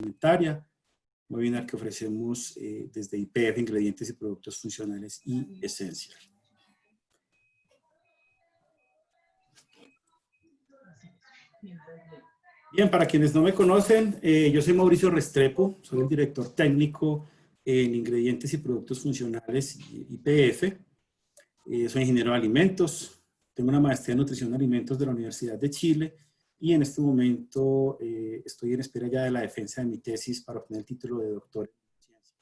alimentaria, webinar que ofrecemos desde YPF, Ingredientes y Productos Funcionales y Esencial. Bien, para quienes no me conocen, yo soy Mauricio Restrepo, soy el director técnico en Ingredientes y Productos Funcionales YPF. Soy ingeniero de alimentos, tengo una maestría en Nutrición de Alimentos de la Universidad de Chile y en este momento estoy en espera ya de la defensa de mi tesis para obtener el título de doctor en ciencia.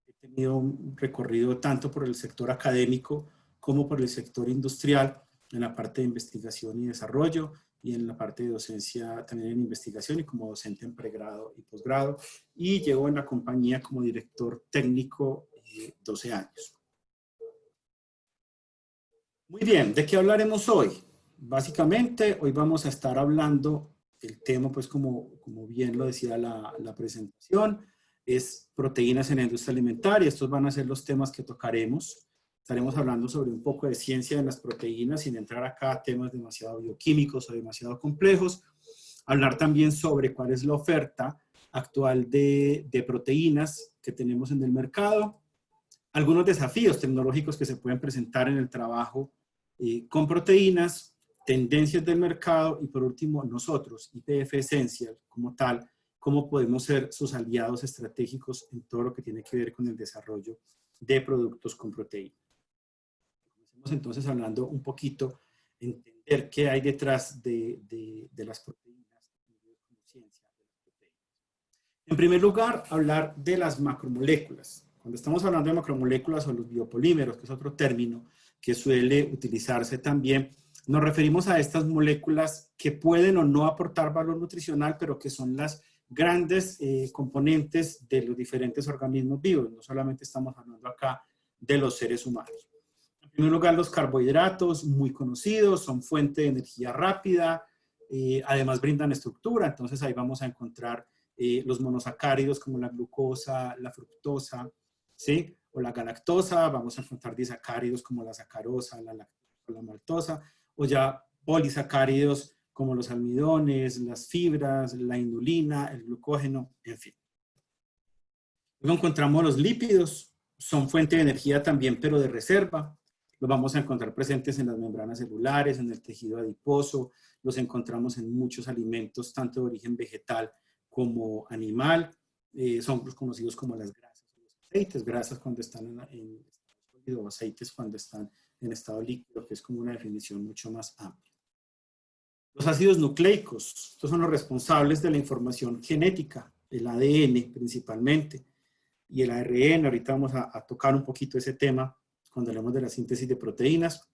He tenido un recorrido tanto por el sector académico como por el sector industrial en la parte de investigación y desarrollo y en la parte de docencia también en investigación y como docente en pregrado y posgrado, y llevo en la compañía como director técnico 12 años. Muy bien, ¿de qué hablaremos hoy? Básicamente, hoy vamos a estar hablando, el tema, pues como bien lo decía la presentación, es proteínas en la industria alimentaria. Estos van a ser los temas que tocaremos. Estaremos hablando sobre un poco de ciencia en las proteínas, sin entrar acá a temas demasiado bioquímicos o demasiado complejos. Hablar también sobre cuál es la oferta actual de proteínas que tenemos en el mercado. Algunos desafíos tecnológicos que se pueden presentar en el trabajo con proteínas, tendencias del mercado y por último nosotros, YPF Essential como tal, cómo podemos ser sus aliados estratégicos en todo lo que tiene que ver con el desarrollo de productos con proteínas. Comencemos entonces hablando un poquito, entender qué hay detrás de las proteínas, como ciencia de las proteínas. En primer lugar, hablar de las macromoléculas. Cuando estamos hablando de macromoléculas o los biopolímeros, que es otro término que suele utilizarse también, nos referimos a estas moléculas que pueden o no aportar valor nutricional, pero que son las grandes componentes de los diferentes organismos vivos. No solamente estamos hablando acá de los seres humanos. En primer lugar, los carbohidratos, muy conocidos, son fuente de energía rápida, además brindan estructura, entonces ahí vamos a encontrar los monosacáridos como la glucosa, la fructosa, ¿sí? O la galactosa, vamos a encontrar disacáridos como la sacarosa, la lactosa, la maltosa, o ya polisacáridos como los almidones, las fibras, la inulina, el glucógeno, en fin. Luego encontramos los lípidos, son fuente de energía también, pero de reserva. Los vamos a encontrar presentes en las membranas celulares, en el tejido adiposo, los encontramos en muchos alimentos, tanto de origen vegetal como animal. Son los conocidos como las grasas o los aceites, grasas cuando están en estado sólido, aceites cuando están en estado líquido, que es como una definición mucho más amplia. Los ácidos nucleicos, estos son los responsables de la información genética, el ADN principalmente, y el ARN. Ahorita vamos a tocar un poquito ese tema cuando hablemos de la síntesis de proteínas.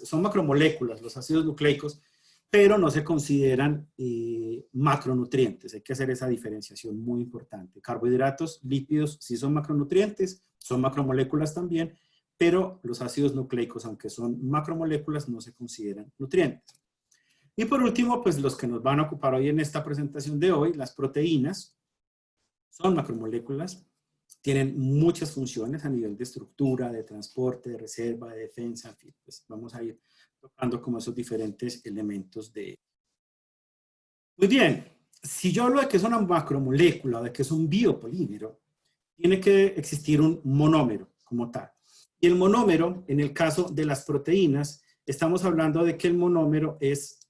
Son macromoléculas, los ácidos nucleicos, pero no se consideran macronutrientes. Hay que hacer esa diferenciación muy importante. Carbohidratos, lípidos, sí son macronutrientes, son macromoléculas también, pero los ácidos nucleicos, aunque son macromoléculas, no se consideran nutrientes. Y por último, pues los que nos van a ocupar hoy en esta presentación de hoy, las proteínas, son macromoléculas, tienen muchas funciones a nivel de estructura, de transporte, de reserva, de defensa, en fin, pues vamos a ir tocando como esos diferentes elementos de... Muy bien, si yo hablo de que es una macromolécula, de que es un biopolímero, tiene que existir un monómero como tal. Y el monómero, en el caso de las proteínas, estamos hablando de que el monómero es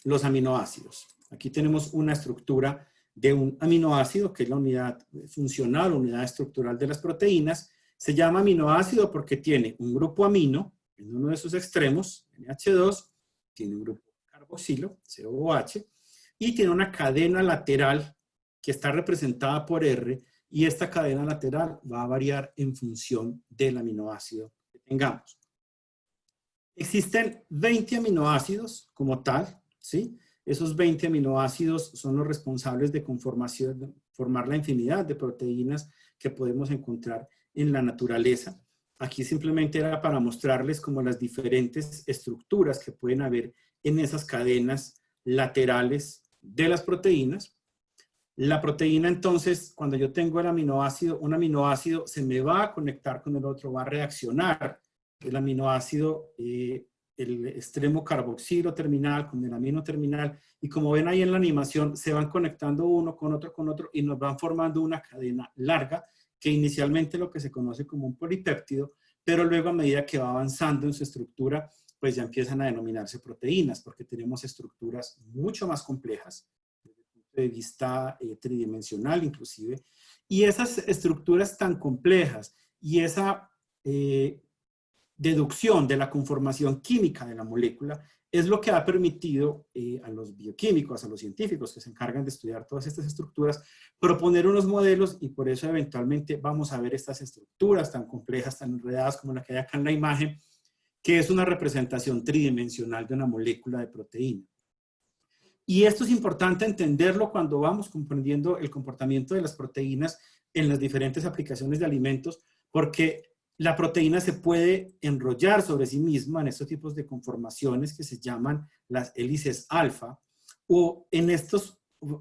los aminoácidos. Aquí tenemos una estructura de un aminoácido, que es la unidad funcional, unidad estructural de las proteínas. Se llama aminoácido porque tiene un grupo amino en uno de sus extremos, NH2, tiene un grupo carboxilo, COOH, y tiene una cadena lateral que está representada por R, y esta cadena lateral va a variar en función del aminoácido que tengamos. Existen 20 aminoácidos como tal, ¿sí? Esos 20 aminoácidos son los responsables de formar la infinidad de proteínas que podemos encontrar en la naturaleza. Aquí simplemente era para mostrarles como las diferentes estructuras que pueden haber en esas cadenas laterales de las proteínas. La proteína, entonces, cuando yo tengo el aminoácido, un aminoácido se me va a conectar con el otro, va a reaccionar. El aminoácido el extremo carboxilo terminal con el amino terminal, y como ven ahí en la animación, se van conectando uno con otro, y nos van formando una cadena larga, que inicialmente lo que se conoce como un polipéptido, pero luego a medida que va avanzando en su estructura, pues ya empiezan a denominarse proteínas, porque tenemos estructuras mucho más complejas, desde el punto de vista tridimensional inclusive, y esas estructuras tan complejas y esa deducción de la conformación química de la molécula es lo que ha permitido a los bioquímicos, a los científicos que se encargan de estudiar todas estas estructuras, proponer unos modelos, y por eso eventualmente vamos a ver estas estructuras tan complejas, tan enredadas como la que hay acá en la imagen, que es una representación tridimensional de una molécula de proteína. Y esto es importante entenderlo cuando vamos comprendiendo el comportamiento de las proteínas en las diferentes aplicaciones de alimentos, porque la proteína se puede enrollar sobre sí misma en estos tipos de conformaciones que se llaman las hélices alfa, o en estas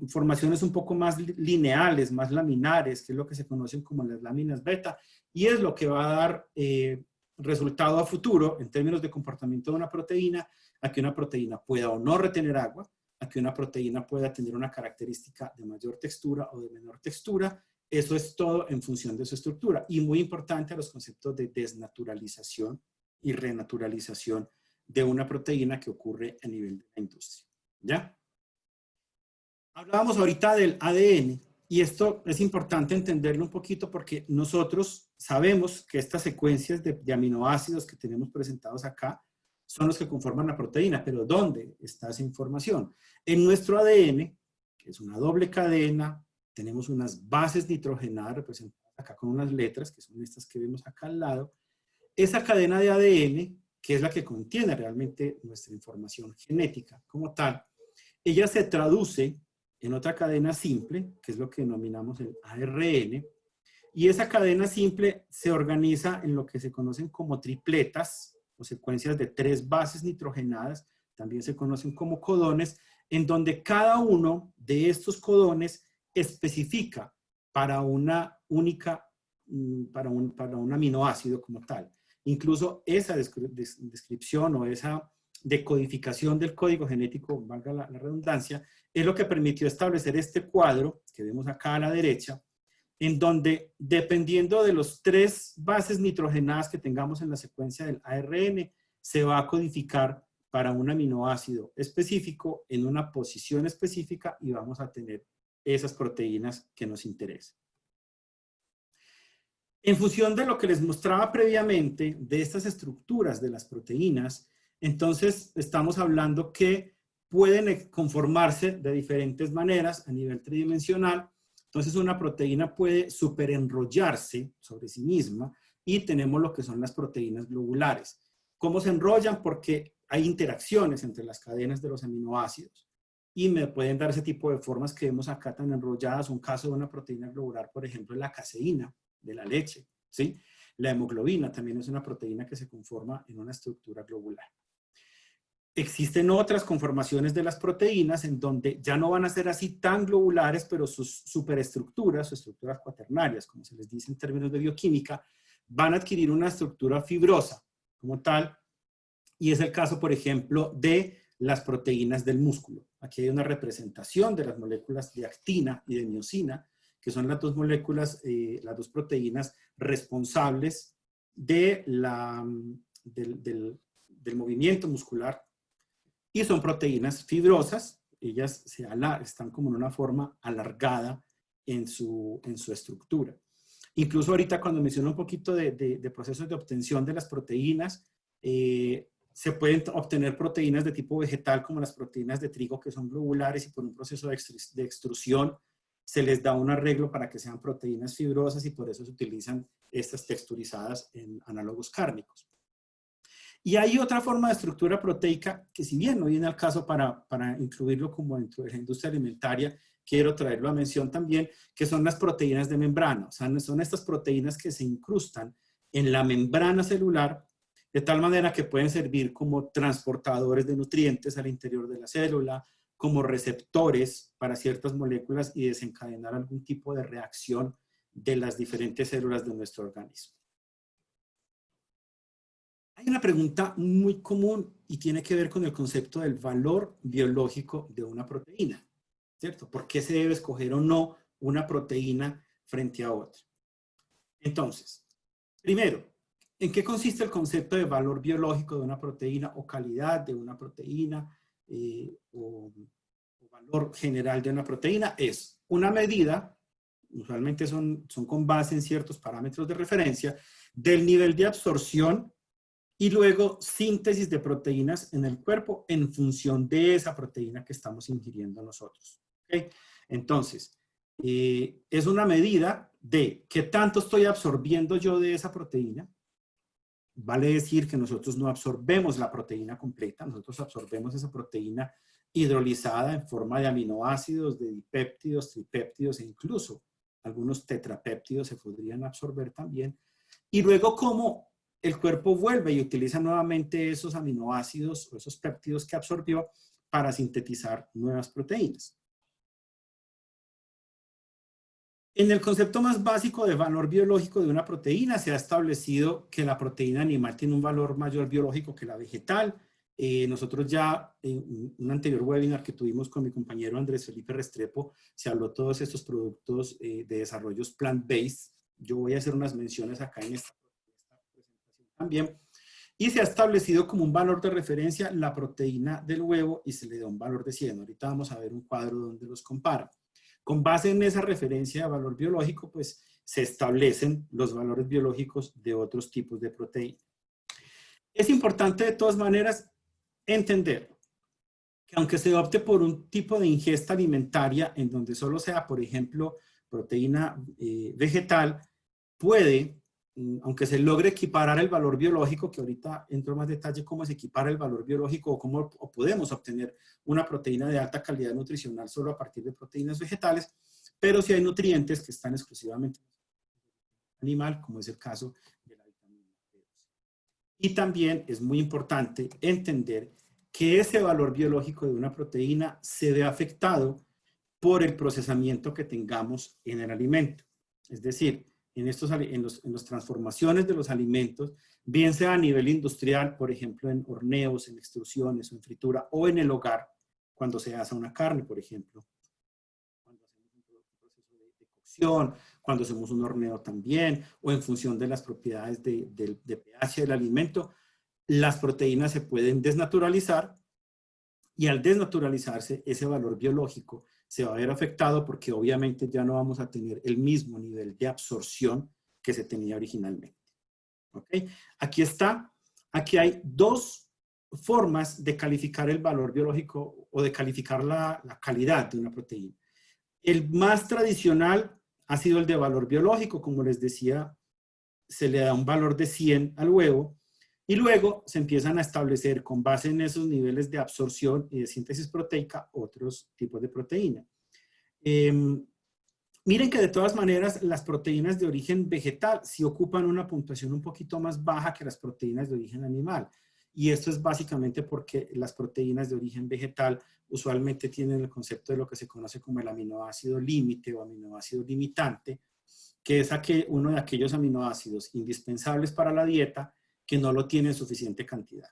formaciones un poco más lineales, más laminares, que es lo que se conocen como las láminas beta, y es lo que va a dar resultado a futuro en términos de comportamiento de una proteína, a que una proteína pueda o no retener agua, a que una proteína pueda tener una característica de mayor textura o de menor textura. Eso es todo en función de su estructura. Y muy importante los conceptos de desnaturalización y renaturalización de una proteína que ocurre a nivel de la industria. ¿Ya? Hablábamos ahorita del ADN, y esto es importante entenderlo un poquito porque nosotros sabemos que estas secuencias de aminoácidos que tenemos presentados acá son los que conforman la proteína, pero ¿dónde está esa información? En nuestro ADN, que es una doble cadena, tenemos unas bases nitrogenadas representadas acá con unas letras, que son estas que vemos acá al lado. Esa cadena de ADN, que es la que contiene realmente nuestra información genética como tal, ella se traduce en otra cadena simple, que es lo que denominamos el ARN, y esa cadena simple se organiza en lo que se conocen como tripletas, o secuencias de 3 bases nitrogenadas, también se conocen como codones, en donde cada uno de estos codones especifica para una única, para un aminoácido como tal. Incluso esa descripción o esa decodificación del código genético, valga la redundancia, es lo que permitió establecer este cuadro que vemos acá a la derecha, en donde, dependiendo de los 3 bases nitrogenadas que tengamos en la secuencia del ARN, se va a codificar para un aminoácido específico en una posición específica, y vamos a tener esas proteínas que nos interesan. En función de lo que les mostraba previamente de estas estructuras de las proteínas, entonces estamos hablando que pueden conformarse de diferentes maneras a nivel tridimensional. Entonces una proteína puede superenrollarse sobre sí misma, y tenemos lo que son las proteínas globulares. ¿Cómo se enrollan? Porque hay interacciones entre las cadenas de los aminoácidos y me pueden dar ese tipo de formas que vemos acá tan enrolladas. Un caso de una proteína globular, por ejemplo, es la caseína de la leche, ¿sí? La hemoglobina también es una proteína que se conforma en una estructura globular. Existen otras conformaciones de las proteínas en donde ya no van a ser así tan globulares, pero sus superestructuras o estructuras cuaternarias, como se les dice en términos de bioquímica, van a adquirir una estructura fibrosa como tal, y es el caso, por ejemplo, de las proteínas del músculo. Aquí hay una representación de las moléculas de actina y de miosina, que son las 2 moléculas, las 2 proteínas responsables de del movimiento muscular, y son proteínas fibrosas. Ellas están como en una forma alargada en su estructura. Incluso ahorita cuando menciono un poquito de procesos de obtención de las proteínas, se pueden obtener proteínas de tipo vegetal como las proteínas de trigo, que son globulares, y por un proceso de extrusión se les da un arreglo para que sean proteínas fibrosas, y por eso se utilizan estas texturizadas en análogos cárnicos. Y hay otra forma de estructura proteica que, si bien no viene al caso para incluirlo como dentro de la industria alimentaria, quiero traerlo a mención también, que son las proteínas de membrana. O sea, son estas proteínas que se incrustan en la membrana celular, de tal manera que pueden servir como transportadores de nutrientes al interior de la célula, como receptores para ciertas moléculas, y desencadenar algún tipo de reacción de las diferentes células de nuestro organismo. Hay una pregunta muy común y tiene que ver con el concepto del valor biológico de una proteína, ¿cierto? ¿Por qué se debe escoger o no una proteína frente a otra? Entonces, primero, ¿en qué consiste el concepto de valor biológico de una proteína o calidad de una proteína o valor general de una proteína? Es una medida, usualmente son con base en ciertos parámetros de referencia, del nivel de absorción y luego síntesis de proteínas en el cuerpo en función de esa proteína que estamos ingiriendo nosotros. ¿Okay? Entonces, es una medida de qué tanto estoy absorbiendo yo de esa proteína. Vale decir que nosotros no absorbemos la proteína completa, nosotros absorbemos esa proteína hidrolizada en forma de aminoácidos, de dipéptidos, tripéptidos e incluso algunos tetrapéptidos se podrían absorber también. Y luego cómo el cuerpo vuelve y utiliza nuevamente esos aminoácidos o esos péptidos que absorbió para sintetizar nuevas proteínas. En el concepto más básico de valor biológico de una proteína se ha establecido que la proteína animal tiene un valor mayor biológico que la vegetal. Nosotros ya en un anterior webinar que tuvimos con mi compañero Andrés Felipe Restrepo se habló de todos estos productos de desarrollos plant-based. Yo voy a hacer unas menciones acá en esta presentación también. Y se ha establecido como un valor de referencia la proteína del huevo y se le da un valor de 100. Ahorita vamos a ver un cuadro donde los compara. Con base en esa referencia de valor biológico, pues se establecen los valores biológicos de otros tipos de proteína. Es importante de todas maneras entender que aunque se opte por un tipo de ingesta alimentaria en donde solo sea, por ejemplo, proteína vegetal, puede, aunque se logre equiparar el valor biológico, que ahorita entro en más detalle cómo se equipara el valor biológico o cómo podemos obtener una proteína de alta calidad nutricional solo a partir de proteínas vegetales, pero si hay nutrientes que están exclusivamente animal, como es el caso de la vitamina B12. Y también es muy importante entender que ese valor biológico de una proteína se ve afectado por el procesamiento que tengamos en el alimento. Es decir, en las transformaciones de los alimentos, bien sea a nivel industrial, por ejemplo, en horneos, en extrusiones o en fritura, o en el hogar, cuando se asa una carne, por ejemplo, cuando hacemos un proceso de cocción, cuando hacemos un horneo también, o en función de las propiedades de pH del alimento, las proteínas se pueden desnaturalizar y al desnaturalizarse ese valor biológico se va a ver afectado porque obviamente ya no vamos a tener el mismo nivel de absorción que se tenía originalmente. ¿Okay? Aquí hay dos formas de calificar el valor biológico o de calificar la calidad de una proteína. El más tradicional ha sido el de valor biológico, como les decía, se le da un valor de 100 al huevo y luego se empiezan a establecer con base en esos niveles de absorción y de síntesis proteica otros tipos de proteína. Miren que de todas maneras las proteínas de origen vegetal sí ocupan una puntuación un poquito más baja que las proteínas de origen animal. Y esto es básicamente porque las proteínas de origen vegetal usualmente tienen el concepto de lo que se conoce como el aminoácido límite o aminoácido limitante, que es uno de aquellos aminoácidos indispensables para la dieta que no lo tiene en suficiente cantidad.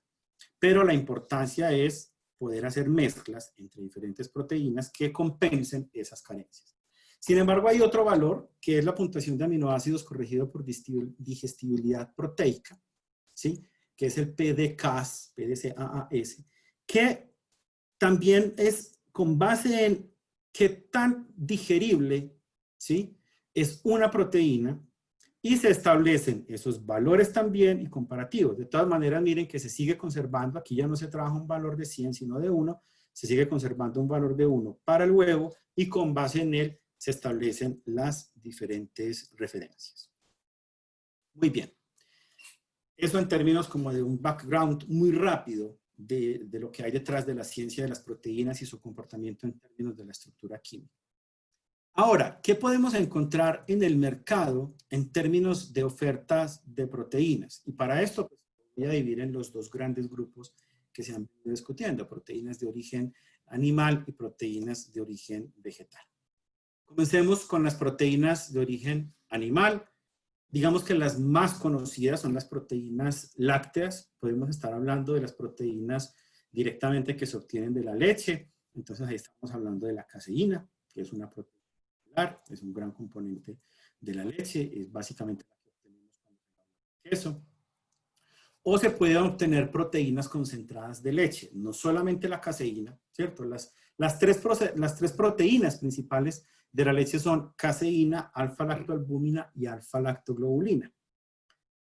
Pero la importancia es poder hacer mezclas entre diferentes proteínas que compensen esas carencias. Sin embargo, hay otro valor, que es la puntuación de aminoácidos corregido por digestibilidad proteica, ¿sí? Que es el PDCAAS, PDCAAS, que también es con base en qué tan digerible, ¿sí?, es una proteína y se establecen esos valores también y comparativos. De todas maneras, miren que se sigue conservando, aquí ya no se trabaja un valor de 100, sino de 1, se sigue conservando un valor de 1 para el huevo y con base en él se establecen las diferentes referencias. Muy bien. Eso en términos como de un background muy rápido de lo que hay detrás de la ciencia de las proteínas y su comportamiento en términos de la estructura química. Ahora, ¿qué podemos encontrar en el mercado en términos de ofertas de proteínas? Y para esto pues, voy a dividir en los dos grandes grupos que se han venido discutiendo, proteínas de origen animal y proteínas de origen vegetal. Comencemos con las proteínas de origen animal. Digamos que las más conocidas son las proteínas lácteas. Podemos estar hablando de las proteínas directamente que se obtienen de la leche. Entonces ahí estamos hablando de la caseína, que es una proteína celular, es un gran componente de la leche, es básicamente la que obtenemos cuando se queso. O se pueden obtener proteínas concentradas de leche, no solamente la caseína, ¿cierto? Las tres proteínas principales de la leche son caseína, alfa-lactoalbúmina y alfa-lactoglobulina.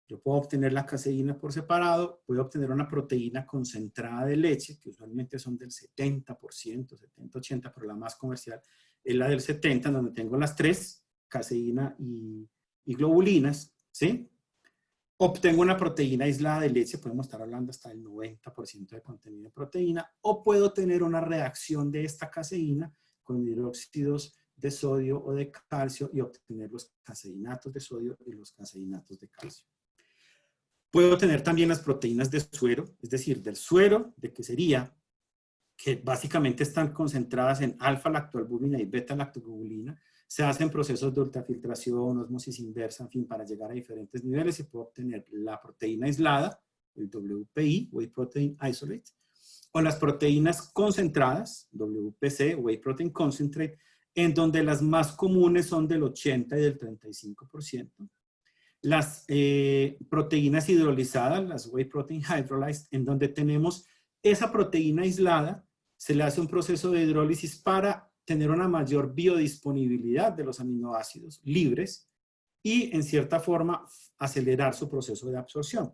Yo puedo obtener la caseína por separado, puedo obtener una proteína concentrada de leche, que usualmente son del 70%, 70-80%, pero la más comercial es la del 70%, en donde tengo las tres, caseína y globulinas, ¿sí? Obtengo una proteína aislada de leche, podemos estar hablando hasta del 90% de contenido de proteína, o puedo tener una reacción de esta caseína con hidróxidos de sodio o de calcio y obtener los caseinatos de sodio y los caseinatos de calcio. Puedo tener también las proteínas de suero, es decir, del suero, de que sería, que básicamente están concentradas en alfa-lactoalbúmina y beta-lactoglobulina. Se hacen procesos de ultrafiltración, ósmosis inversa, en fin, para llegar a diferentes niveles y puedo obtener la proteína aislada, el WPI, Whey Protein Isolate, o las proteínas concentradas, WPC, Whey Protein Concentrate, en donde las más comunes son del 80 y del 35%. Las proteínas hidrolizadas, las Whey Protein Hydrolyzed, en donde tenemos esa proteína aislada, se le hace un proceso de hidrólisis para tener una mayor biodisponibilidad de los aminoácidos libres y, en cierta forma, acelerar su proceso de absorción.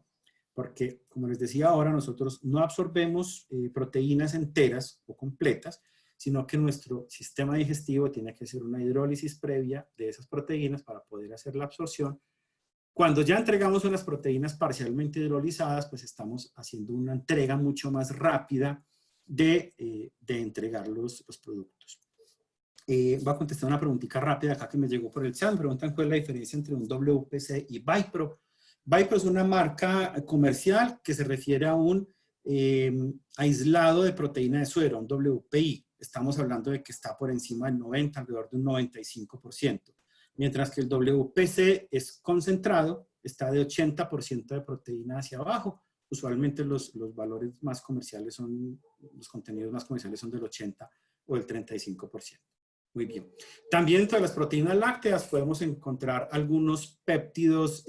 Porque, como les decía ahora, nosotros no absorbemos proteínas enteras o completas, sino que nuestro sistema digestivo tiene que hacer una hidrólisis previa de esas proteínas para poder hacer la absorción. Cuando ya entregamos unas proteínas parcialmente hidrolizadas, pues estamos haciendo una entrega mucho más rápida de entregar los productos. Voy a contestar una preguntita rápida acá que me llegó por el chat. Me preguntan cuál es la diferencia entre un WPC y Vipro. Vipro es una marca comercial que se refiere a un aislado de proteína de suero, un WPI. Estamos hablando de que está por encima del 90, alrededor de un 95%. Mientras que el WPC es concentrado, está de 80% de proteína hacia abajo. Usualmente los valores más comerciales son, los contenidos más comerciales son del 80 o del 35%. Muy bien. También entre las proteínas lácteas podemos encontrar algunos péptidos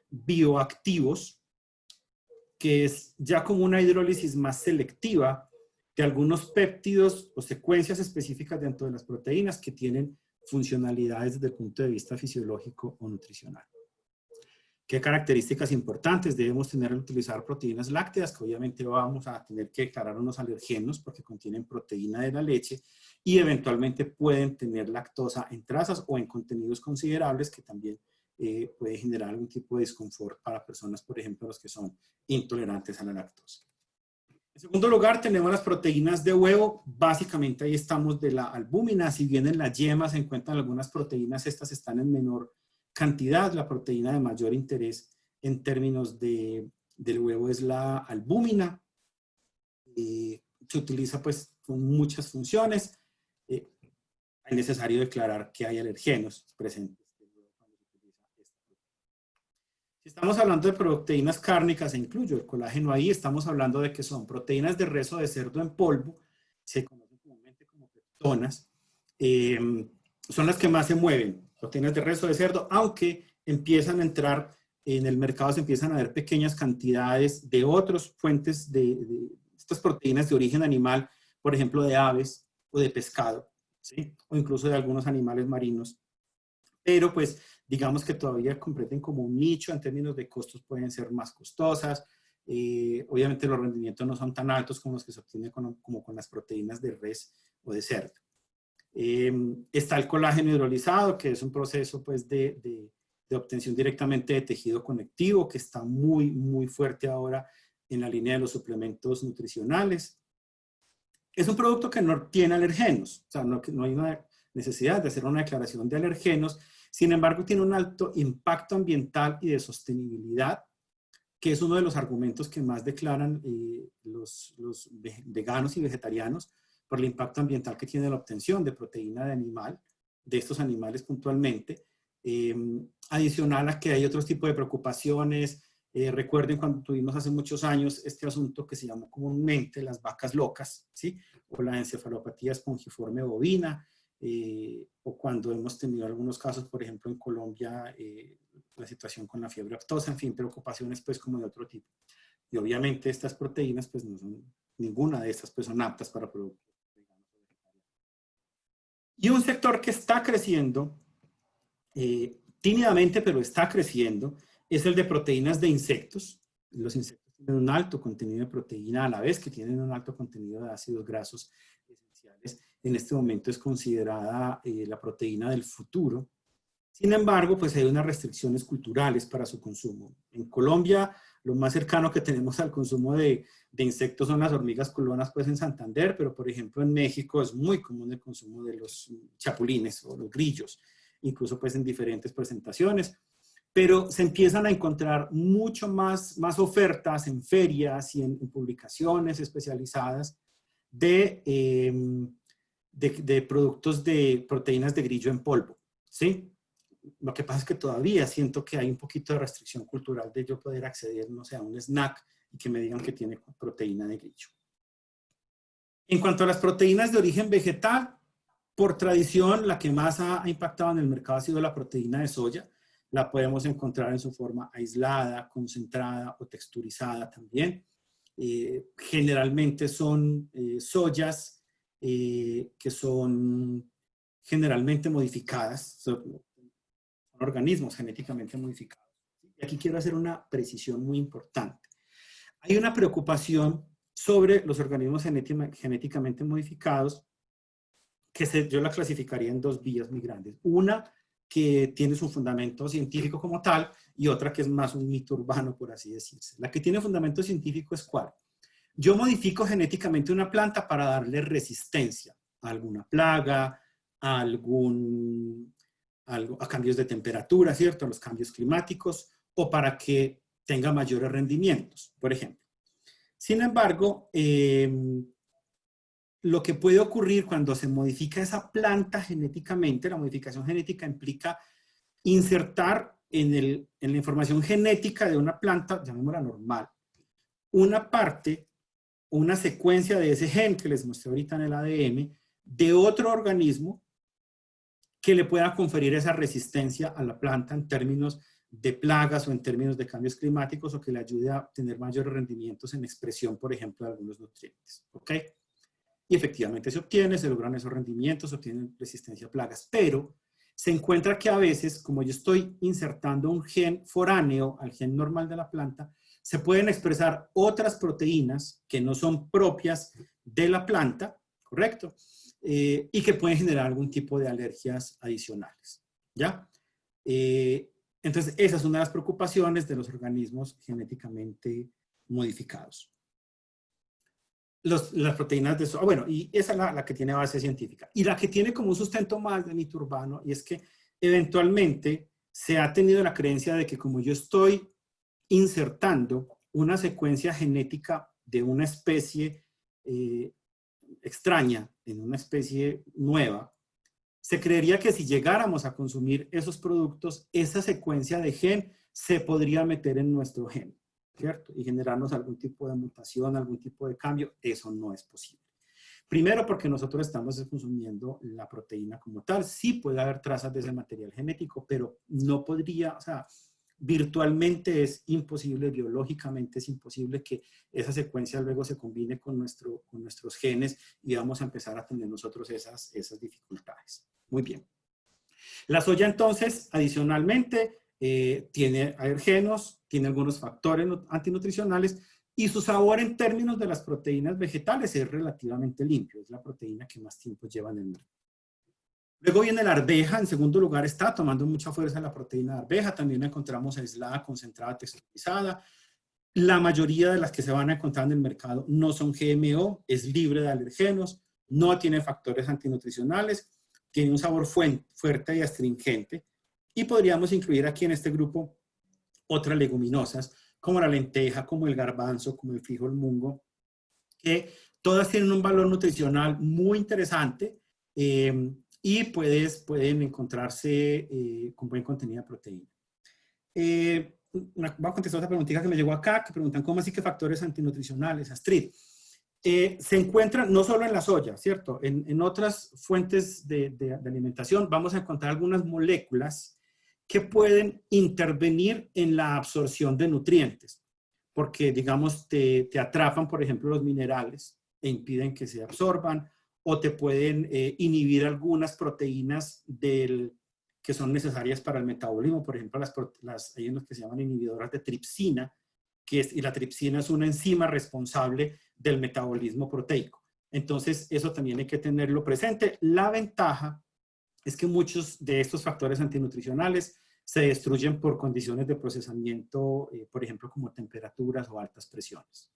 bioactivos, que es ya como una hidrólisis más selectiva de algunos péptidos o secuencias específicas dentro de las proteínas que tienen funcionalidades desde el punto de vista fisiológico o nutricional. ¿Qué características importantes debemos tener al utilizar proteínas lácteas? Que obviamente vamos a tener que declarar unos alergenos porque contienen proteína de la leche y eventualmente pueden tener lactosa en trazas o en contenidos considerables que también puede generar algún tipo de disconfort para personas, por ejemplo, los que son intolerantes a la lactosa. En segundo lugar, tenemos las proteínas de huevo. Básicamente ahí estamos de la albúmina. Si bien en la yema se encuentran algunas proteínas, estas están en menor cantidad. La proteína de mayor interés en términos del huevo es la albúmina. Se utiliza pues con muchas funciones. Es necesario declarar que hay alergenos presentes. Si estamos hablando de proteínas cárnicas, e incluyo el colágeno ahí, estamos hablando de que son proteínas de res o de cerdo en polvo, se conocen comúnmente como peptonas, son las que más se mueven, proteínas de res o de cerdo, aunque empiezan a entrar en el mercado, se empiezan a ver pequeñas cantidades de otras fuentes de estas proteínas de origen animal, por ejemplo, de aves o de pescado, ¿sí? O incluso de algunos animales marinos. Pero pues digamos que todavía completen como un nicho, en términos de costos pueden ser más costosas. Obviamente los rendimientos no son tan altos como los que se obtienen como con las proteínas de res o de cerdo. Está el colágeno hidrolizado, que es un proceso pues de obtención directamente de tejido conectivo, que está muy, muy fuerte ahora en la línea de los suplementos nutricionales. Es un producto que no tiene alergenos, o sea, no hay una necesidad de hacer una declaración de alergenos. Sin embargo, tiene un alto impacto ambiental y de sostenibilidad, que es uno de los argumentos que más declaran los veganos y vegetarianos por el impacto ambiental que tiene la obtención de proteína de animal, de estos animales puntualmente. Adicional a que hay otros tipos de preocupaciones. Recuerden cuando tuvimos hace muchos años este asunto que se llamó comúnmente las vacas locas, ¿sí? O la encefalopatía espongiforme bovina, o cuando hemos tenido algunos casos, por ejemplo, en Colombia, la situación con la fiebre aftosa, en fin, preocupaciones pues como de otro tipo. Y obviamente estas proteínas, pues no son, ninguna de estas pues son aptas para productos. Y un sector que está creciendo, tímidamente, pero está creciendo, es el de proteínas de insectos. Los insectos tienen un alto contenido de proteína a la vez que tienen un alto contenido de ácidos grasos esenciales. En este momento es considerada la proteína del futuro. Sin embargo, pues hay unas restricciones culturales para su consumo. En Colombia, lo más cercano que tenemos al consumo de insectos son las hormigas culonas, pues en Santander, pero por ejemplo en México es muy común el consumo de los chapulines o los grillos, incluso pues en diferentes presentaciones. Pero se empiezan a encontrar mucho más ofertas en ferias y en publicaciones especializadas de productos de proteínas de grillo en polvo, ¿sí? Lo que pasa es que todavía siento que hay un poquito de restricción cultural de yo poder acceder, no sé, a un snack y que me digan que tiene proteína de grillo. En cuanto a las proteínas de origen vegetal, por tradición, la que más ha impactado en el mercado ha sido la proteína de soya. La podemos encontrar en su forma aislada, concentrada o texturizada también. Generalmente son soyas que son generalmente modificadas, son organismos genéticamente modificados. Y aquí quiero hacer una precisión muy importante. Hay una preocupación sobre los organismos genéticamente modificados que yo la clasificaría en dos vías muy grandes. Una que tiene su fundamento científico como tal y otra que es más un mito urbano, por así decirse. La que tiene fundamento científico es ¿cuál? Yo modifico genéticamente una planta para darle resistencia a alguna plaga, a cambios de temperatura, ¿cierto? A los cambios climáticos o para que tenga mayores rendimientos, por ejemplo. Sin embargo, lo que puede ocurrir cuando se modifica esa planta genéticamente, la modificación genética implica insertar en la información genética de una planta, llamémosla normal, una parte, una secuencia de ese gen que les mostré ahorita en el ADN, de otro organismo que le pueda conferir esa resistencia a la planta en términos de plagas o en términos de cambios climáticos o que le ayude a tener mayores rendimientos en expresión, por ejemplo, de algunos nutrientes. ¿Ok? Y efectivamente se logran esos rendimientos, se obtienen resistencia a plagas, pero se encuentra que a veces, como yo estoy insertando un gen foráneo al gen normal de la planta, se pueden expresar otras proteínas que no son propias de la planta, ¿correcto? Y que pueden generar algún tipo de alergias adicionales, ¿ya? Entonces, esa es una de las preocupaciones de los organismos genéticamente modificados. Las proteínas de soja, bueno, y esa es la que tiene base científica. Y la que tiene como un sustento más de mito urbano, y es que eventualmente se ha tenido la creencia de que como yo estoy insertando una secuencia genética de una especie extraña en una especie nueva, se creería que si llegáramos a consumir esos productos, esa secuencia de gen se podría meter en nuestro gen, ¿cierto? Y generarnos algún tipo de mutación, algún tipo de cambio. Eso no es posible. Primero porque nosotros estamos consumiendo la proteína como tal. Sí puede haber trazas de ese material genético, pero no podría, o sea, virtualmente es imposible, biológicamente es imposible que esa secuencia luego se combine con nuestros genes y vamos a empezar a tener nosotros esas dificultades. Muy bien. La soya entonces, adicionalmente, tiene alergenos, tiene algunos factores antinutricionales y su sabor en términos de las proteínas vegetales es relativamente limpio. Es la proteína que más tiempo lleva en el mercado. Luego viene la arveja, en segundo lugar está tomando mucha fuerza la proteína de arveja, también la encontramos aislada, concentrada, texturizada. La mayoría de las que se van a encontrar en el mercado no son GMO, es libre de alergenos, no tiene factores antinutricionales, tiene un sabor fuerte y astringente. Y podríamos incluir aquí en este grupo otras leguminosas, como la lenteja, como el garbanzo, como el frijol mungo, que todas tienen un valor nutricional muy interesante y pueden encontrarse con buen contenido de proteína. Voy a contestar otra preguntita que me llegó acá, que preguntan cómo así que factores antinutricionales, Astrid. Se encuentran no solo en la soya, ¿cierto? En otras fuentes de alimentación vamos a encontrar algunas moléculas que pueden intervenir en la absorción de nutrientes, porque, digamos, te atrapan, por ejemplo, los minerales e impiden que se absorban, o te pueden inhibir algunas proteínas que son necesarias para el metabolismo. Por ejemplo, hay unos que se llaman inhibidoras de tripsina, y la tripsina es una enzima responsable del metabolismo proteico. Entonces, eso también hay que tenerlo presente. La ventaja es que muchos de estos factores antinutricionales se destruyen por condiciones de procesamiento, por ejemplo, como temperaturas o altas presiones.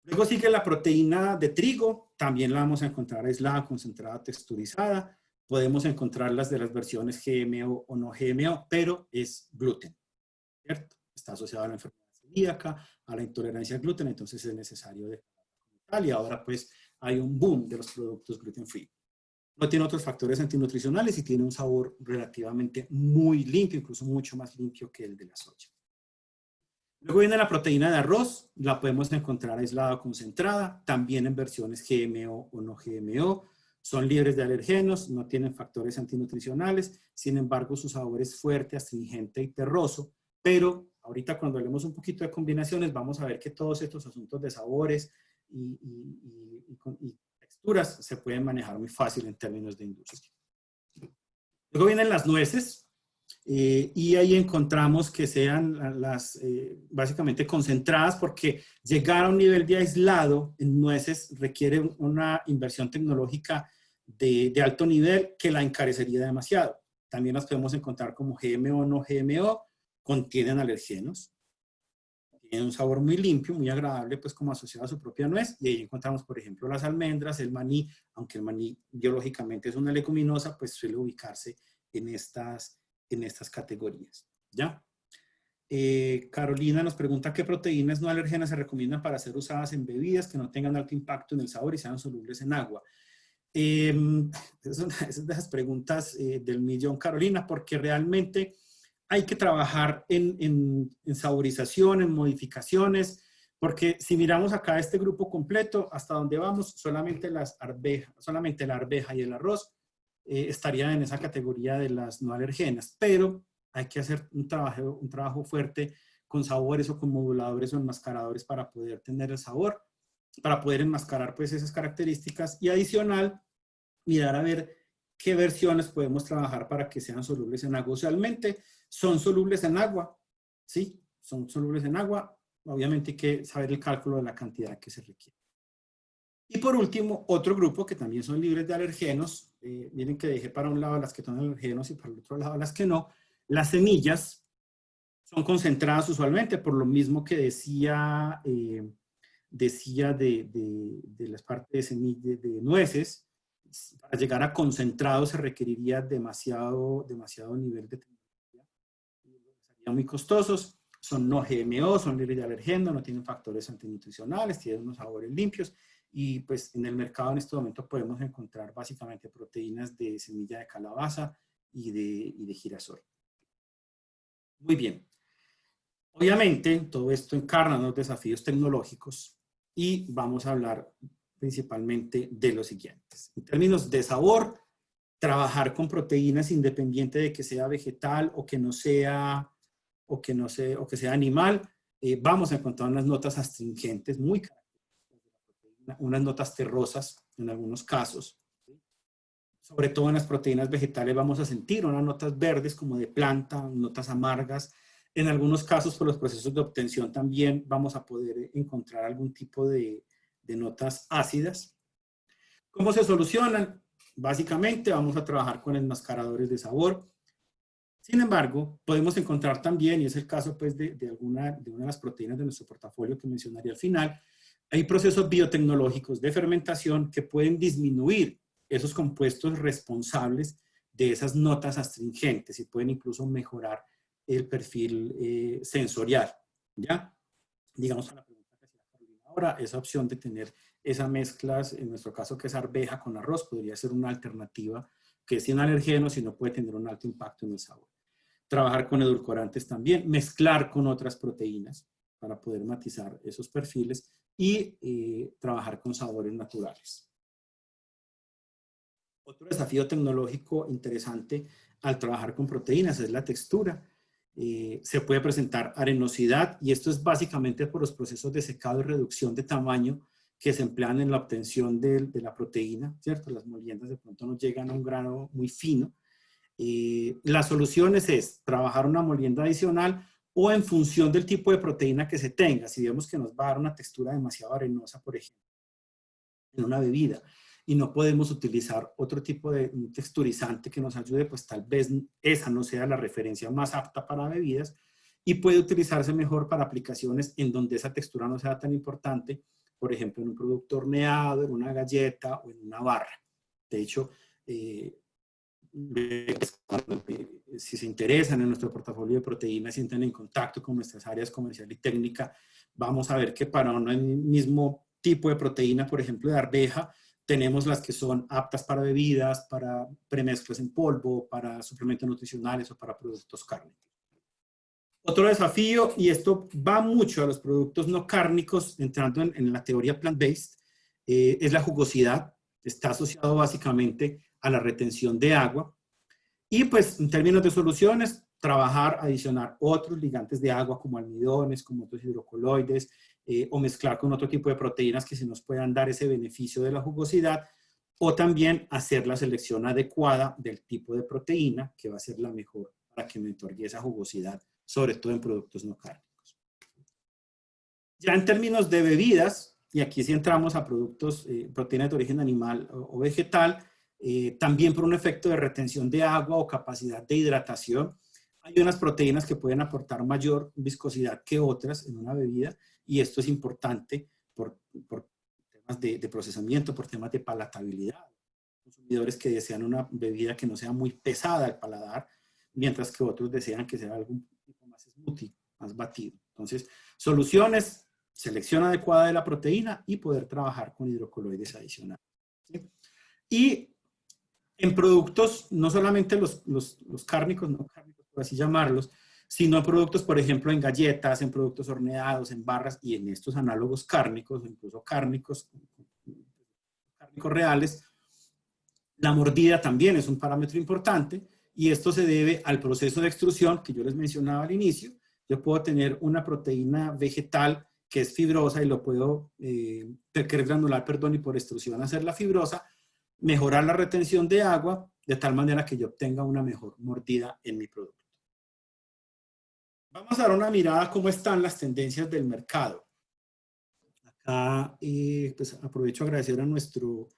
Luego sigue la proteína de trigo, también la vamos a encontrar aislada, concentrada, texturizada. Podemos encontrarlas de las versiones GMO o no GMO, pero es gluten, ¿cierto? Está asociado a la enfermedad celíaca, a la intolerancia al gluten, entonces es necesario de tal, y ahora pues hay un boom de los productos gluten free. No tiene otros factores antinutricionales y tiene un sabor relativamente muy limpio, incluso mucho más limpio que el de la soya. Luego viene la proteína de arroz, la podemos encontrar aislada o concentrada, también en versiones GMO o no GMO. Son libres de alergenos, no tienen factores antinutricionales, sin embargo su sabor es fuerte, astringente y terroso, pero ahorita cuando hablemos un poquito de combinaciones vamos a ver que todos estos asuntos de sabores y texturas se pueden manejar muy fácil en términos de industria. Luego vienen las nueces, y ahí encontramos que sean básicamente concentradas, porque llegar a un nivel de aislado en nueces requiere una inversión tecnológica de alto nivel que la encarecería demasiado. También las podemos encontrar como GMO o no GMO, contienen alergenos, tienen un sabor muy limpio, muy agradable, pues como asociado a su propia nuez, y ahí encontramos, por ejemplo, las almendras, el maní, aunque el maní biológicamente es una leguminosa, pues suele ubicarse en estas categorías, ¿ya? Carolina nos pregunta qué proteínas no alergenas se recomiendan para ser usadas en bebidas que no tengan alto impacto en el sabor y sean solubles en agua. Es de las preguntas del millón, Carolina, porque realmente hay que trabajar en saborización, en modificaciones, porque si miramos acá este grupo completo, hasta donde vamos, solamente la arveja y el arroz estarían en esa categoría de las no alergenas, pero hay que hacer un trabajo fuerte con sabores o con moduladores o enmascaradores para poder tener el sabor, para poder enmascarar pues esas características, y adicional, mirar a ver qué versiones podemos trabajar para que sean solubles en agua. Usualmente son solubles en agua, ¿sí? Son solubles en agua. Obviamente hay que saber el cálculo de la cantidad que se requiere. Y por último, otro grupo que también son libres de alergenos. Miren que dejé para un lado las que son alergenos y para el otro lado las que no. Las semillas son concentradas usualmente, por lo mismo que decía de las partes de semillas de nueces. Para llegar a concentrado se requeriría demasiado nivel de tecnología. Serían muy costosos. Son no GMO, son libres de alergenos, no tienen factores antinutricionales, tienen unos sabores limpios. Y pues en el mercado en este momento podemos encontrar básicamente proteínas de semilla de calabaza y de girasol. Muy bien. Obviamente todo esto encarna unos desafíos tecnológicos y vamos a hablar principalmente de los siguientes. En términos de sabor, trabajar con proteínas independiente de que sea vegetal o que sea animal, vamos a encontrar unas notas astringentes muy características, unas notas terrosas en algunos casos. Sobre todo en las proteínas vegetales vamos a sentir unas notas verdes como de planta, notas amargas. En algunos casos, por los procesos de obtención, también vamos a poder encontrar algún tipo de notas ácidas. ¿Cómo se solucionan? Básicamente vamos a trabajar con enmascaradores de sabor. Sin embargo, podemos encontrar también, y es el caso pues, de una de las proteínas de nuestro portafolio que mencionaría al final, hay procesos biotecnológicos de fermentación que pueden disminuir esos compuestos responsables de esas notas astringentes y pueden incluso mejorar el perfil sensorial, ¿ya? Digamos a la pregunta que hacía Carolina Ahora, esa opción de tener esas mezclas, en nuestro caso que es arveja con arroz, podría ser una alternativa que es sin alergenos y no puede tener un alto impacto en el sabor. Trabajar con edulcorantes también, mezclar con otras proteínas para poder matizar esos perfiles y trabajar con sabores naturales. Otro desafío tecnológico interesante al trabajar con proteínas es la textura. Se puede presentar arenosidad y esto es básicamente por los procesos de secado y reducción de tamaño que se emplean en la obtención de la proteína, ¿cierto? Las moliendas de pronto no llegan a un grano muy fino. Las soluciones es trabajar una molienda adicional o en función del tipo de proteína que se tenga. Si vemos que nos va a dar una textura demasiado arenosa, por ejemplo, en una bebida, y no podemos utilizar otro tipo de texturizante que nos ayude, pues tal vez esa no sea la referencia más apta para bebidas y puede utilizarse mejor para aplicaciones en donde esa textura no sea tan importante, por ejemplo, en un producto horneado, en una galleta o en una barra. De hecho, si se interesan en nuestro portafolio de proteínas y entran en contacto con nuestras áreas comercial y técnica, vamos a ver que para un mismo tipo de proteína, por ejemplo, de arveja, tenemos las que son aptas para bebidas, para premezclas en polvo, para suplementos nutricionales o para productos cárnicos. Otro desafío, y esto va mucho a los productos no cárnicos, entrando en la teoría plant-based, es la jugosidad. Está asociado básicamente a la retención de agua. Y pues en términos de soluciones, trabajar, adicionar otros ligantes de agua como almidones, como otros hidrocoloides, o mezclar con otro tipo de proteínas que se nos puedan dar ese beneficio de la jugosidad, o también hacer la selección adecuada del tipo de proteína que va a ser la mejor para que me otorgue esa jugosidad, sobre todo en productos no cárnicos. Ya en términos de bebidas, y aquí sí entramos a productos, proteínas de origen animal o vegetal, también por un efecto de retención de agua o capacidad de hidratación. Hay unas proteínas que pueden aportar mayor viscosidad que otras en una bebida y esto es importante por temas de procesamiento, por temas de palatabilidad. Consumidores que desean una bebida que no sea muy pesada al paladar, mientras que otros desean que sea algo un poco más smoothie, más batido. Entonces, soluciones, selección adecuada de la proteína y poder trabajar con hidrocoloides adicionales. ¿Sí? Y en productos, no solamente los cárnicos, no cárnicos, por así llamarlos, sino en productos, por ejemplo, en galletas, en productos horneados, en barras y en estos análogos cárnicos, incluso cárnicos reales, la mordida también es un parámetro importante y esto se debe al proceso de extrusión que yo les mencionaba al inicio. Yo puedo tener una proteína vegetal que es fibrosa y lo puedo, que es granular, perdón, y por extrusión hacerla fibrosa, mejorar la retención de agua de tal manera que yo obtenga una mejor mordida en mi producto. Vamos a dar una mirada a cómo están las tendencias del mercado. Acá pues aprovecho a agradecer a nuestro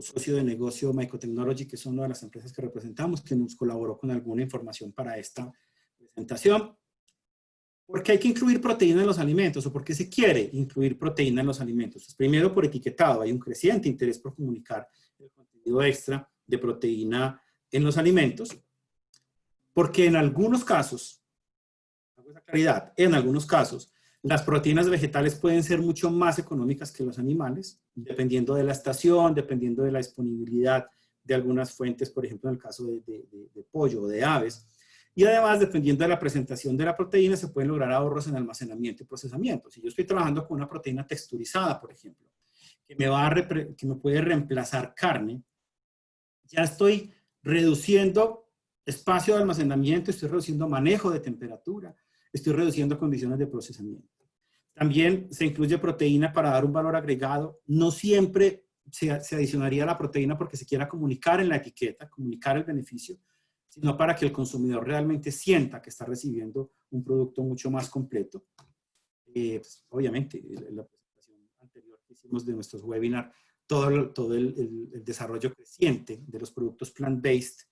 socio de negocio Mycotechnology, que es una de las empresas que representamos, que nos colaboró con alguna información para esta presentación. ¿Por qué hay que incluir proteína en los alimentos? ¿O por qué se quiere incluir proteína en los alimentos? Pues primero, por etiquetado. Hay un creciente interés por comunicar el contenido extra de proteína en los alimentos. Porque en algunos casos, hago esa claridad, en algunos casos, las proteínas vegetales pueden ser mucho más económicas que los animales, dependiendo de la estación, dependiendo de la disponibilidad de algunas fuentes, por ejemplo, en el caso de pollo o de aves. Y además, dependiendo de la presentación de la proteína, se pueden lograr ahorros en almacenamiento y procesamiento. Si yo estoy trabajando con una proteína texturizada, por ejemplo, que me puede reemplazar carne, ya estoy reduciendo espacio de almacenamiento, estoy reduciendo manejo de temperatura, estoy reduciendo condiciones de procesamiento. También se incluye proteína para dar un valor agregado. No siempre se adicionaría la proteína porque se quiera comunicar en la etiqueta, comunicar el beneficio, sino para que el consumidor realmente sienta que está recibiendo un producto mucho más completo. Pues, obviamente, la presentación anterior que hicimos de nuestros webinars, todo el desarrollo creciente de los productos plant-based,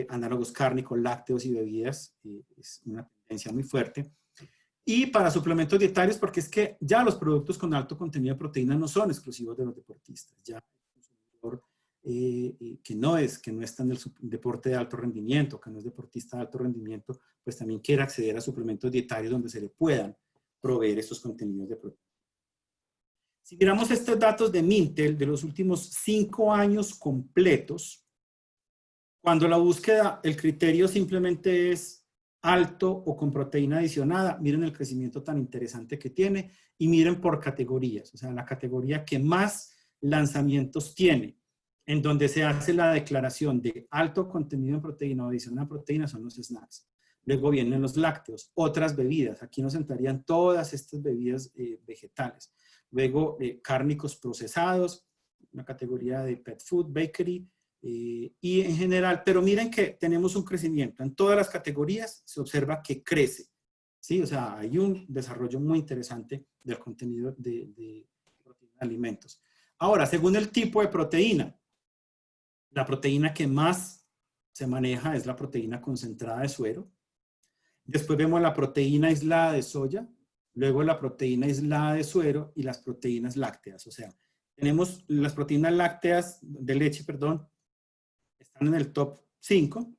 análogos cárnicos, lácteos y bebidas, es una tendencia muy fuerte. Y para suplementos dietarios, porque es que ya los productos con alto contenido de proteína no son exclusivos de los deportistas. Ya el consumidor que no está en el deporte de alto rendimiento, que no es deportista de alto rendimiento, pues también quiere acceder a suplementos dietarios donde se le puedan proveer estos contenidos de proteína. Si miramos estos datos de Mintel de los últimos 5 años completos, cuando la búsqueda, el criterio simplemente es alto o con proteína adicionada, miren el crecimiento tan interesante que tiene y miren por categorías, o sea, la categoría que más lanzamientos tiene, en donde se hace la declaración de alto contenido en proteína o adicional a proteína son los snacks. Luego vienen los lácteos, otras bebidas, aquí nos entrarían todas estas bebidas vegetales. Luego cárnicos procesados, una categoría de pet food, bakery, y en general, pero miren que tenemos un crecimiento. En todas las categorías se observa que crece, ¿sí? O sea, hay un desarrollo muy interesante del contenido de proteína de alimentos. Ahora, según el tipo de proteína, la proteína que más se maneja es la proteína concentrada de suero. Después vemos la proteína aislada de soya, luego la proteína aislada de suero y las proteínas lácteas. O sea, tenemos las proteínas lácteas de leche, perdón, están en el top 5,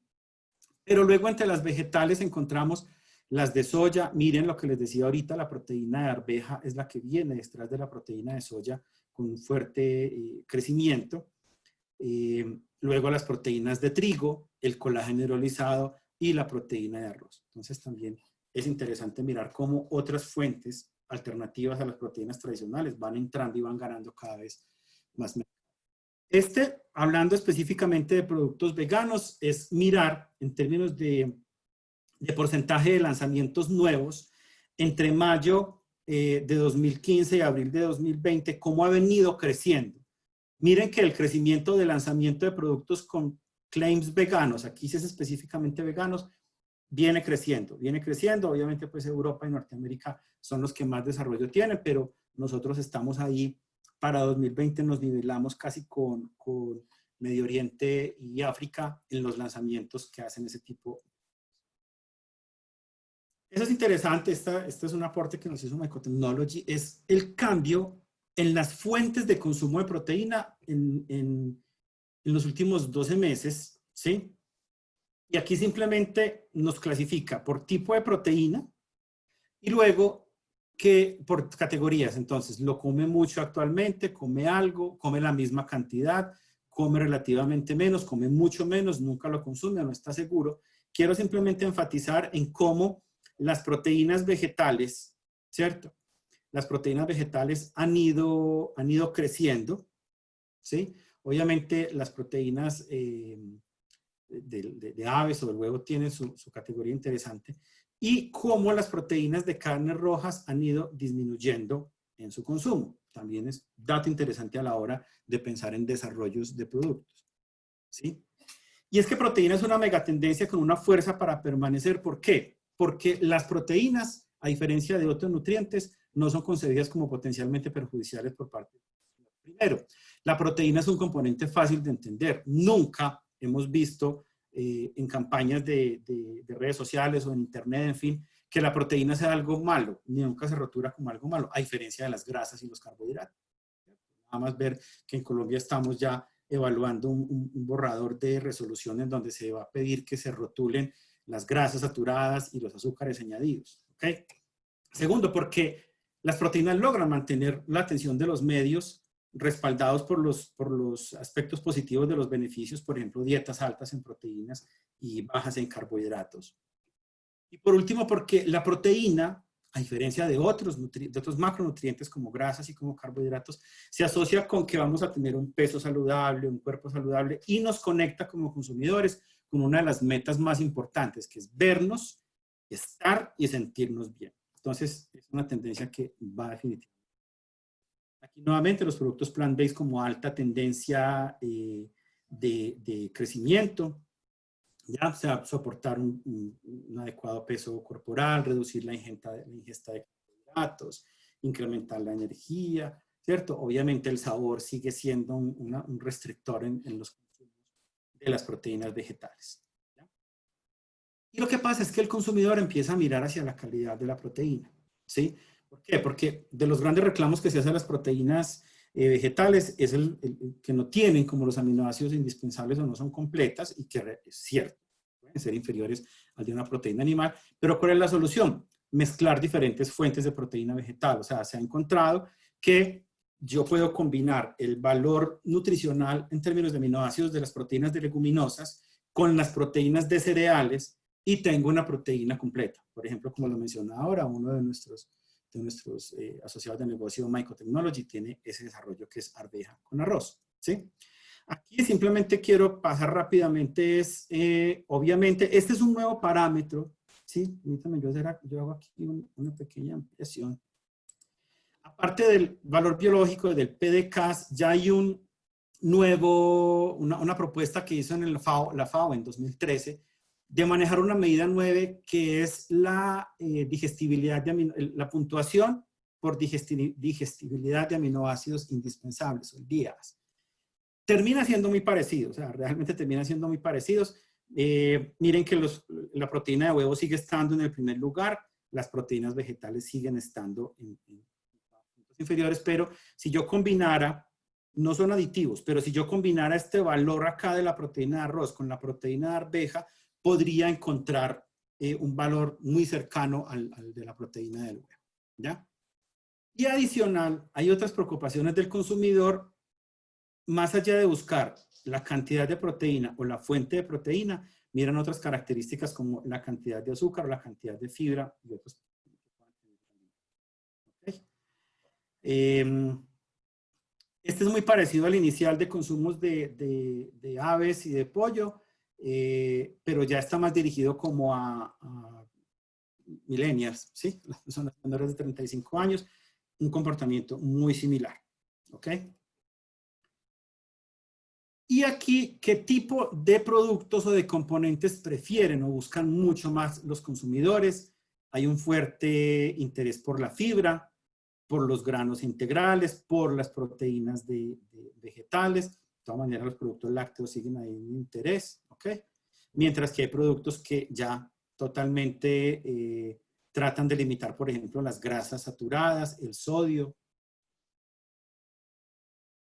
pero luego entre las vegetales encontramos las de soya. Miren lo que les decía ahorita, la proteína de arveja es la que viene detrás de la proteína de soya con un fuerte crecimiento. Luego las proteínas de trigo, el colágeno hidrolizado y la proteína de arroz. Entonces también es interesante mirar cómo otras fuentes alternativas a las proteínas tradicionales van entrando y van ganando cada vez más. Hablando específicamente de productos veganos, es mirar en términos de porcentaje de lanzamientos nuevos entre mayo de 2015 y abril de 2020, cómo ha venido creciendo. Miren que el crecimiento de lanzamiento de productos con claims veganos, aquí sí es específicamente veganos, viene creciendo. Obviamente pues Europa y Norteamérica son los que más desarrollo tienen, pero nosotros estamos ahí. Para 2020 nos nivelamos casi con Medio Oriente y África en los lanzamientos que hacen ese tipo. Eso es interesante, este es un aporte que nos hizo Mycotechnology, es el cambio en las fuentes de consumo de proteína en los últimos 12 meses, ¿sí? Y aquí simplemente nos clasifica por tipo de proteína y luego que por categorías. Entonces, lo come mucho actualmente, come algo, come la misma cantidad, come relativamente menos, come mucho menos, nunca lo consume, no está seguro. Quiero simplemente enfatizar en cómo las proteínas vegetales, ¿cierto? Las proteínas vegetales han ido creciendo, ¿sí? Obviamente las proteínas de aves o del huevo tienen su categoría interesante, y cómo las proteínas de carnes rojas han ido disminuyendo en su consumo. También es dato interesante a la hora de pensar en desarrollos de productos, ¿sí? Y es que proteína es una megatendencia con una fuerza para permanecer. ¿Por qué? Porque las proteínas, a diferencia de otros nutrientes, no son concebidas como potencialmente perjudiciales por parte de... Primero, la proteína es un componente fácil de entender. Nunca hemos visto en campañas de redes sociales o en internet, en fin, que la proteína sea algo malo, ni nunca se rotura como algo malo, a diferencia de las grasas y los carbohidratos. Nada más ver que en Colombia estamos ya evaluando un borrador de resolución en donde se va a pedir que se rotulen las grasas saturadas y los azúcares añadidos. ¿Okay? Segundo, porque las proteínas logran mantener la atención de los medios respaldados por los aspectos positivos de los beneficios, por ejemplo, dietas altas en proteínas y bajas en carbohidratos. Y por último, porque la proteína, a diferencia de otros macronutrientes como grasas y como carbohidratos, se asocia con que vamos a tener un peso saludable, un cuerpo saludable, y nos conecta como consumidores con una de las metas más importantes, que es vernos, estar y sentirnos bien. Entonces, es una tendencia que va definitivamente. Aquí nuevamente los productos plant-based como alta tendencia de crecimiento, ya, o sea, soportar un adecuado peso corporal, reducir la ingesta de carbohidratos, incrementar la energía, ¿cierto? Obviamente el sabor sigue siendo un restrictor en los consumos de las proteínas vegetales. ¿Ya? Y lo que pasa es que el consumidor empieza a mirar hacia la calidad de la proteína, ¿sí? ¿Por qué? Porque de los grandes reclamos que se hacen a las proteínas vegetales es el que no tienen como los aminoácidos indispensables o no son completas, y que es cierto, pueden ser inferiores al de una proteína animal, pero ¿cuál es la solución? Mezclar diferentes fuentes de proteína vegetal. O sea, se ha encontrado que yo puedo combinar el valor nutricional en términos de aminoácidos de las proteínas de leguminosas con las proteínas de cereales y tengo una proteína completa. Por ejemplo, como lo mencionaba ahora, uno de nuestros asociados de negocio, Mycotechnology, tiene ese desarrollo que es arveja con arroz, ¿sí? Aquí simplemente quiero pasar rápidamente, obviamente, este es un nuevo parámetro, ¿sí? Yo hago aquí una pequeña ampliación. Aparte del valor biológico del PDCAS, ya hay una propuesta que hizo en la FAO en 2013 de manejar una medida 9 que es la digestibilidad la puntuación por digestibilidad de aminoácidos indispensables, o DIAs. Termina siendo muy parecido, o sea, realmente termina siendo muy parecidos. Miren que la proteína de huevo sigue estando en el primer lugar, las proteínas vegetales siguen estando en puntos inferiores, pero si yo combinara, no son aditivos, pero si yo combinara este valor acá de la proteína de arroz con la proteína de arveja, podría encontrar un valor muy cercano al de la proteína del huevo, ¿ya? Y adicional, hay otras preocupaciones del consumidor. Más allá de buscar la cantidad de proteína o la fuente de proteína, miran otras características como la cantidad de azúcar o la cantidad de fibra y otros. Okay. Este es muy parecido al inicial de consumos de aves y de pollo, pero ya está más dirigido como a millennials, ¿sí? Las personas menores de 35 años, un comportamiento muy similar, ¿ok? Y aquí, ¿qué tipo de productos o de componentes prefieren o buscan mucho más los consumidores? Hay un fuerte interés por la fibra, por los granos integrales, por las proteínas vegetales. De todas maneras, los productos lácteos siguen ahí en interés, ¿ok? Mientras que hay productos que ya totalmente tratan de limitar, por ejemplo, las grasas saturadas, el sodio.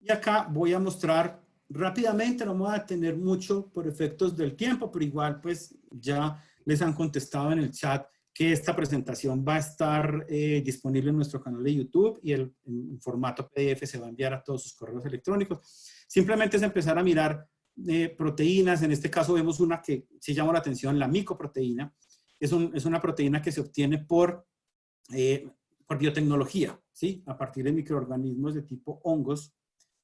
Y acá voy a mostrar rápidamente, no me voy a detener mucho por efectos del tiempo, pero igual pues ya les han contestado en el chat que esta presentación va a estar disponible en nuestro canal de YouTube y en formato PDF se va a enviar a todos sus correos electrónicos. Simplemente es empezar a mirar proteínas, en este caso vemos una que sí llama la atención, la micoproteína. Es una proteína que se obtiene por biotecnología, ¿sí? A partir de microorganismos de tipo hongos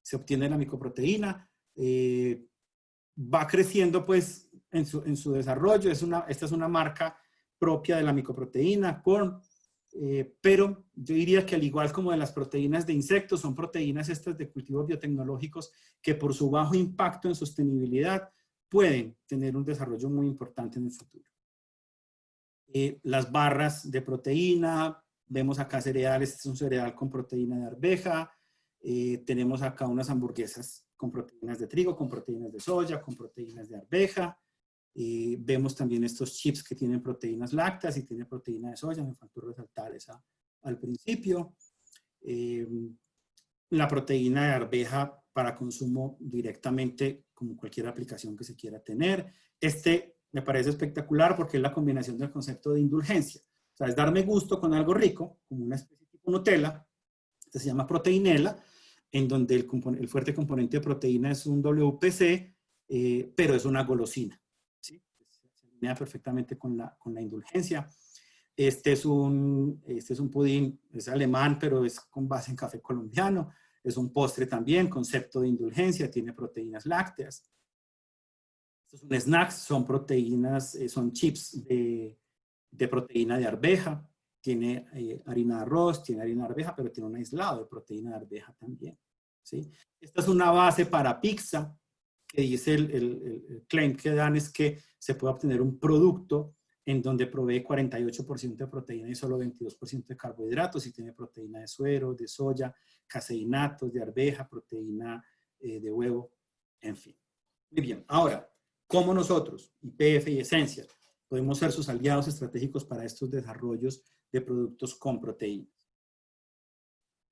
se obtiene la micoproteína. Va creciendo pues en su desarrollo, esta es una marca propia de la micoproteína, pero yo diría que al igual como de las proteínas de insectos, son proteínas estas de cultivos biotecnológicos que por su bajo impacto en sostenibilidad pueden tener un desarrollo muy importante en el futuro. Las barras de proteína, vemos acá cereales, este es un cereal con proteína de arveja, tenemos acá unas hamburguesas con proteínas de trigo, con proteínas de soya, con proteínas de arveja. Vemos también estos chips que tienen proteínas lácteas y tienen proteína de soya. Me faltó resaltar esa al principio. La proteína de arveja para consumo directamente, como cualquier aplicación que se quiera tener. Me parece espectacular porque es la combinación del concepto de indulgencia. O sea, es darme gusto con algo rico, como una especie tipo Nutella, que se llama proteinela, en donde el fuerte componente de proteína es un WPC, pero es una golosina, ¿sí? Se alinea perfectamente con la indulgencia. Este es un pudín, es alemán, pero es con base en café colombiano. Es un postre también, concepto de indulgencia, tiene proteínas lácteas. Estos son snacks, son proteínas, son chips de proteína de arveja. Tiene harina de arroz, tiene harina de arveja, pero tiene un aislado de proteína de arveja también, ¿sí? Esta es una base para pizza, que dice el claim que dan es que se puede obtener un producto en donde provee 48% de proteína y solo 22% de carbohidratos, y tiene proteína de suero, de soya, caseinatos, de arveja, proteína de huevo, en fin. Muy bien, ahora, ¿cómo nosotros, YPF y Esencial, podemos ser sus aliados estratégicos para estos desarrollos de productos con proteínas?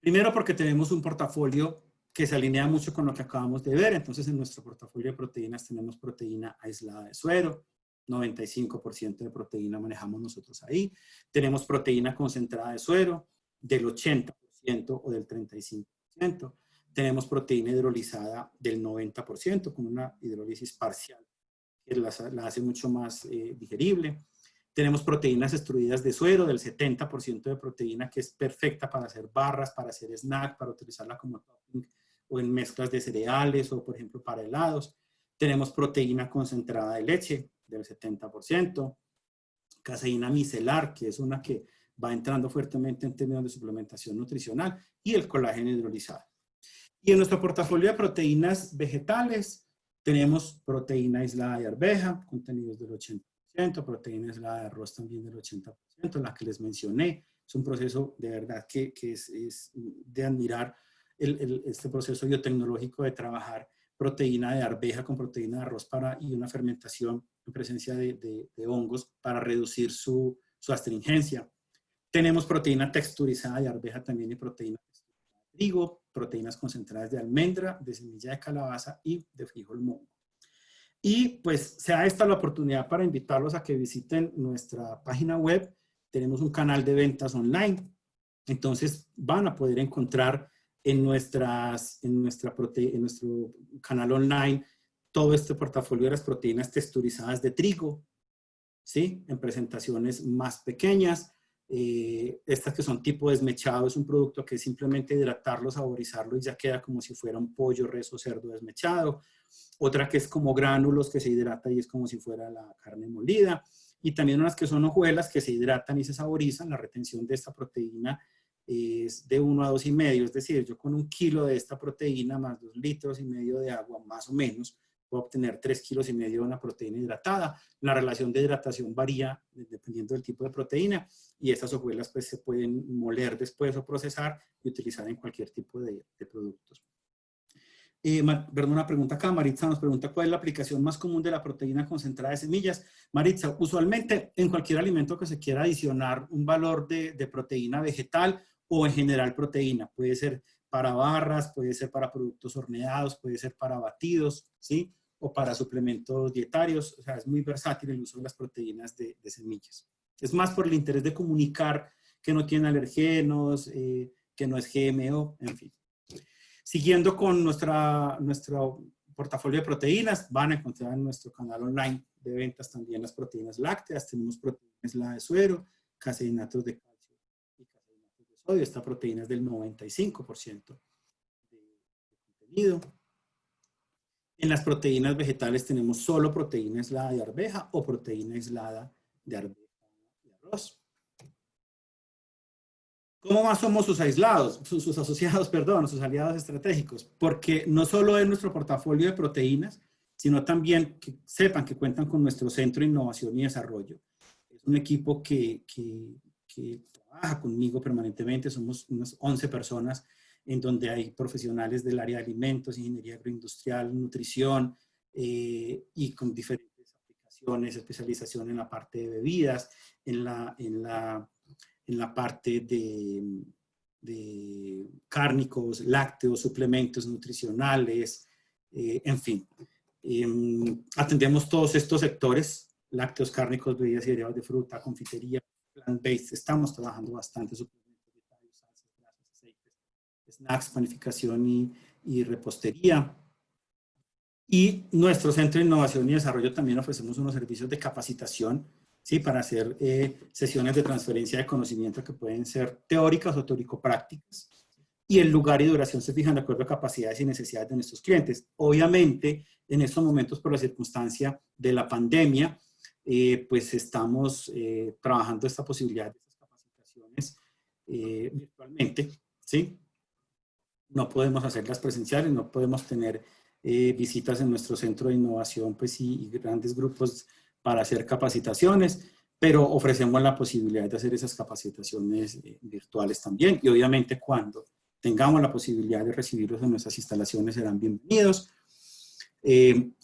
Primero, porque tenemos un portafolio que se alinea mucho con lo que acabamos de ver. Entonces, en nuestro portafolio de proteínas tenemos proteína aislada de suero, 95% de proteína manejamos nosotros ahí. Tenemos proteína concentrada de suero, del 80% o del 35%. 70%. Tenemos proteína hidrolizada del 90%, con una hidrólisis parcial que la hace mucho más digerible. Tenemos proteínas extruidas de suero, del 70% de proteína, que es perfecta para hacer barras, para hacer snack, para utilizarla como topping o en mezclas de cereales o, por ejemplo, para helados. Tenemos proteína concentrada de leche, del 70%. Caseína micelar, que es una que va entrando fuertemente en términos de suplementación nutricional, y el colágeno hidrolizado. Y en nuestro portafolio de proteínas vegetales tenemos proteína aislada de arveja, contenidos del 80%, proteína aislada de arroz también del 80%, la que les mencioné. Es un proceso de verdad que es de admirar este proceso biotecnológico de trabajar proteína de arveja con proteína de arroz y una fermentación en presencia de hongos para reducir su astringencia. Tenemos proteína texturizada de arveja también y proteína de trigo, proteínas concentradas de almendra, de semilla de calabaza y de frijol mongo. Y pues sea esta la oportunidad para invitarlos a que visiten nuestra página web. Tenemos un canal de ventas online. Entonces van a poder encontrar en nuestro canal online todo este portafolio de las proteínas texturizadas de trigo, ¿sí? En presentaciones más pequeñas. Estas que son tipo desmechado, es un producto que es simplemente hidratarlo, saborizarlo y ya queda como si fuera un pollo, res o cerdo desmechado. Otra que es como gránulos que se hidrata y es como si fuera la carne molida. Y también unas que son hojuelas que se hidratan y se saborizan. La retención de esta proteína es de 1 a 2,5, es decir, yo con 1 kilo de esta proteína más 2,5 litros de agua, más o menos, puedo obtener 3,5 kilos de una proteína hidratada. La relación de hidratación varía dependiendo del tipo de proteína y estas hojuelas pues se pueden moler después o procesar y utilizar en cualquier tipo de productos. Perdón, una pregunta acá. Maritza nos pregunta cuál es la aplicación más común de la proteína concentrada de semillas. Maritza, usualmente en cualquier alimento que se quiera adicionar un valor de proteína vegetal o en general proteína. Puede ser para barras, puede ser para productos horneados, puede ser para batidos, ¿sí? O para suplementos dietarios. O sea, es muy versátil el uso de las proteínas de semillas. Es más por el interés de comunicar que no tiene alergenos, que no es GMO, en fin. Siguiendo con nuestro portafolio de proteínas, van a encontrar en nuestro canal online de ventas también las proteínas lácteas. Tenemos proteínas de suero, caseinatos de calcio y caseinatos de sodio. Esta proteína es del 95% de contenido. En las proteínas vegetales tenemos solo proteína aislada de arveja o proteína aislada de arveja y arroz. ¿Cómo más somos sus aislados, sus asociados, perdón, sus aliados estratégicos? Porque no solo es nuestro portafolio de proteínas, sino también que sepan que cuentan con nuestro Centro de Innovación y Desarrollo. Es un equipo que trabaja conmigo permanentemente, somos unas 11 personas en donde hay profesionales del área de alimentos, ingeniería agroindustrial, nutrición y con diferentes aplicaciones, especialización en la parte de bebidas, en la parte de cárnicos, lácteos, suplementos nutricionales, en fin. Atendemos todos estos sectores, lácteos, cárnicos, bebidas y derivados de fruta, confitería, plant-based. Estamos trabajando bastante suplementos dietarios, salsas, grasas, aceites, snacks, panificación y repostería. Y nuestro Centro de Innovación y Desarrollo también ofrecemos unos servicios de capacitación, ¿sí? Para hacer sesiones de transferencia de conocimiento que pueden ser teóricas o teórico-prácticas. Y el lugar y duración se fijan de acuerdo a capacidades y necesidades de nuestros clientes. Obviamente, en estos momentos, por la circunstancia de la pandemia, pues estamos trabajando esta posibilidad de estas capacitaciones virtualmente, ¿sí? No podemos hacerlas presenciales, no podemos tener visitas en nuestro centro de innovación, pues y grandes grupos para hacer capacitaciones, pero ofrecemos la posibilidad de hacer esas capacitaciones virtuales también. Y obviamente cuando tengamos la posibilidad de recibirlos en nuestras instalaciones serán bienvenidos.